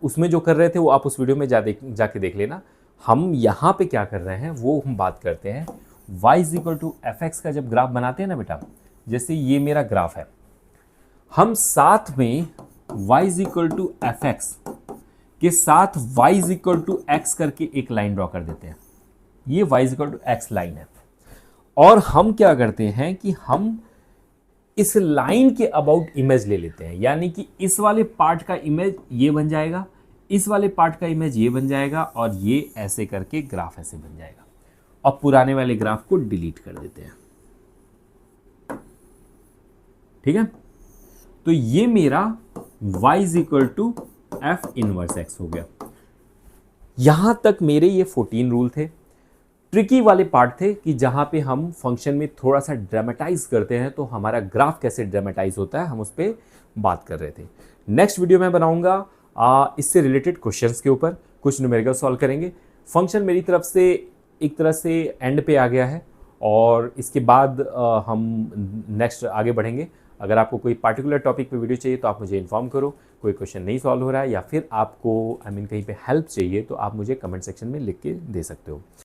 उसमें जो कर रहे थे वो आप उस वीडियो में जाके देख लेना। हम यहाँ पे क्या कर रहे हैं वो हम बात करते हैं। y is equal to F x का जब ग्राफ बनाते हैं ना बेटा, जैसे ये मेरा ग्राफ है, हम साथ में y is equal to F x के साथ y is equal to X करके एक लाइन ड्रॉ कर देते हैं। ये y is equal to X line है, और हम क्या करते हैं कि हम इस लाइन के अबाउट इमेज ले लेते हैं, यानी कि इस वाले पार्ट का इमेज ये बन जाएगा, इस वाले पार्ट का इमेज ये बन जाएगा, और ये ऐसे करके ग्राफ ऐसे बन जाएगा। अब पुराने वाले ग्राफ को डिलीट कर देते हैं। ठीक है, तो ये मेरा y is equal to F inverse X हो गया। यहां तक मेरे ये 14 रूल थे। ट्रिकी वाले पार्ट थे कि जहां पे हम फंक्शन में थोड़ा सा ड्रामेटाइज करते हैं, तो हमारा ग्राफ कैसे ड्रामेटाइज होता है हम उस पर बात कर रहे थे। नेक्स्ट वीडियो में बनाऊंगा इससे रिलेटेड क्वेश्चंस के ऊपर, कुछ न्यूमेरिकल सॉल्व करेंगे। फंक्शन मेरी तरफ से एक तरह से एंड पे आ गया है, और इसके बाद हम नेक्स्ट आगे बढ़ेंगे। अगर आपको कोई पार्टिकुलर टॉपिक पे वीडियो चाहिए तो आप मुझे इन्फॉर्म करो। कोई क्वेश्चन नहीं सॉल्व हो रहा है या फिर आपको कहीं पे हेल्प चाहिए तो आप मुझे कमेंट सेक्शन में लिख के दे सकते हो।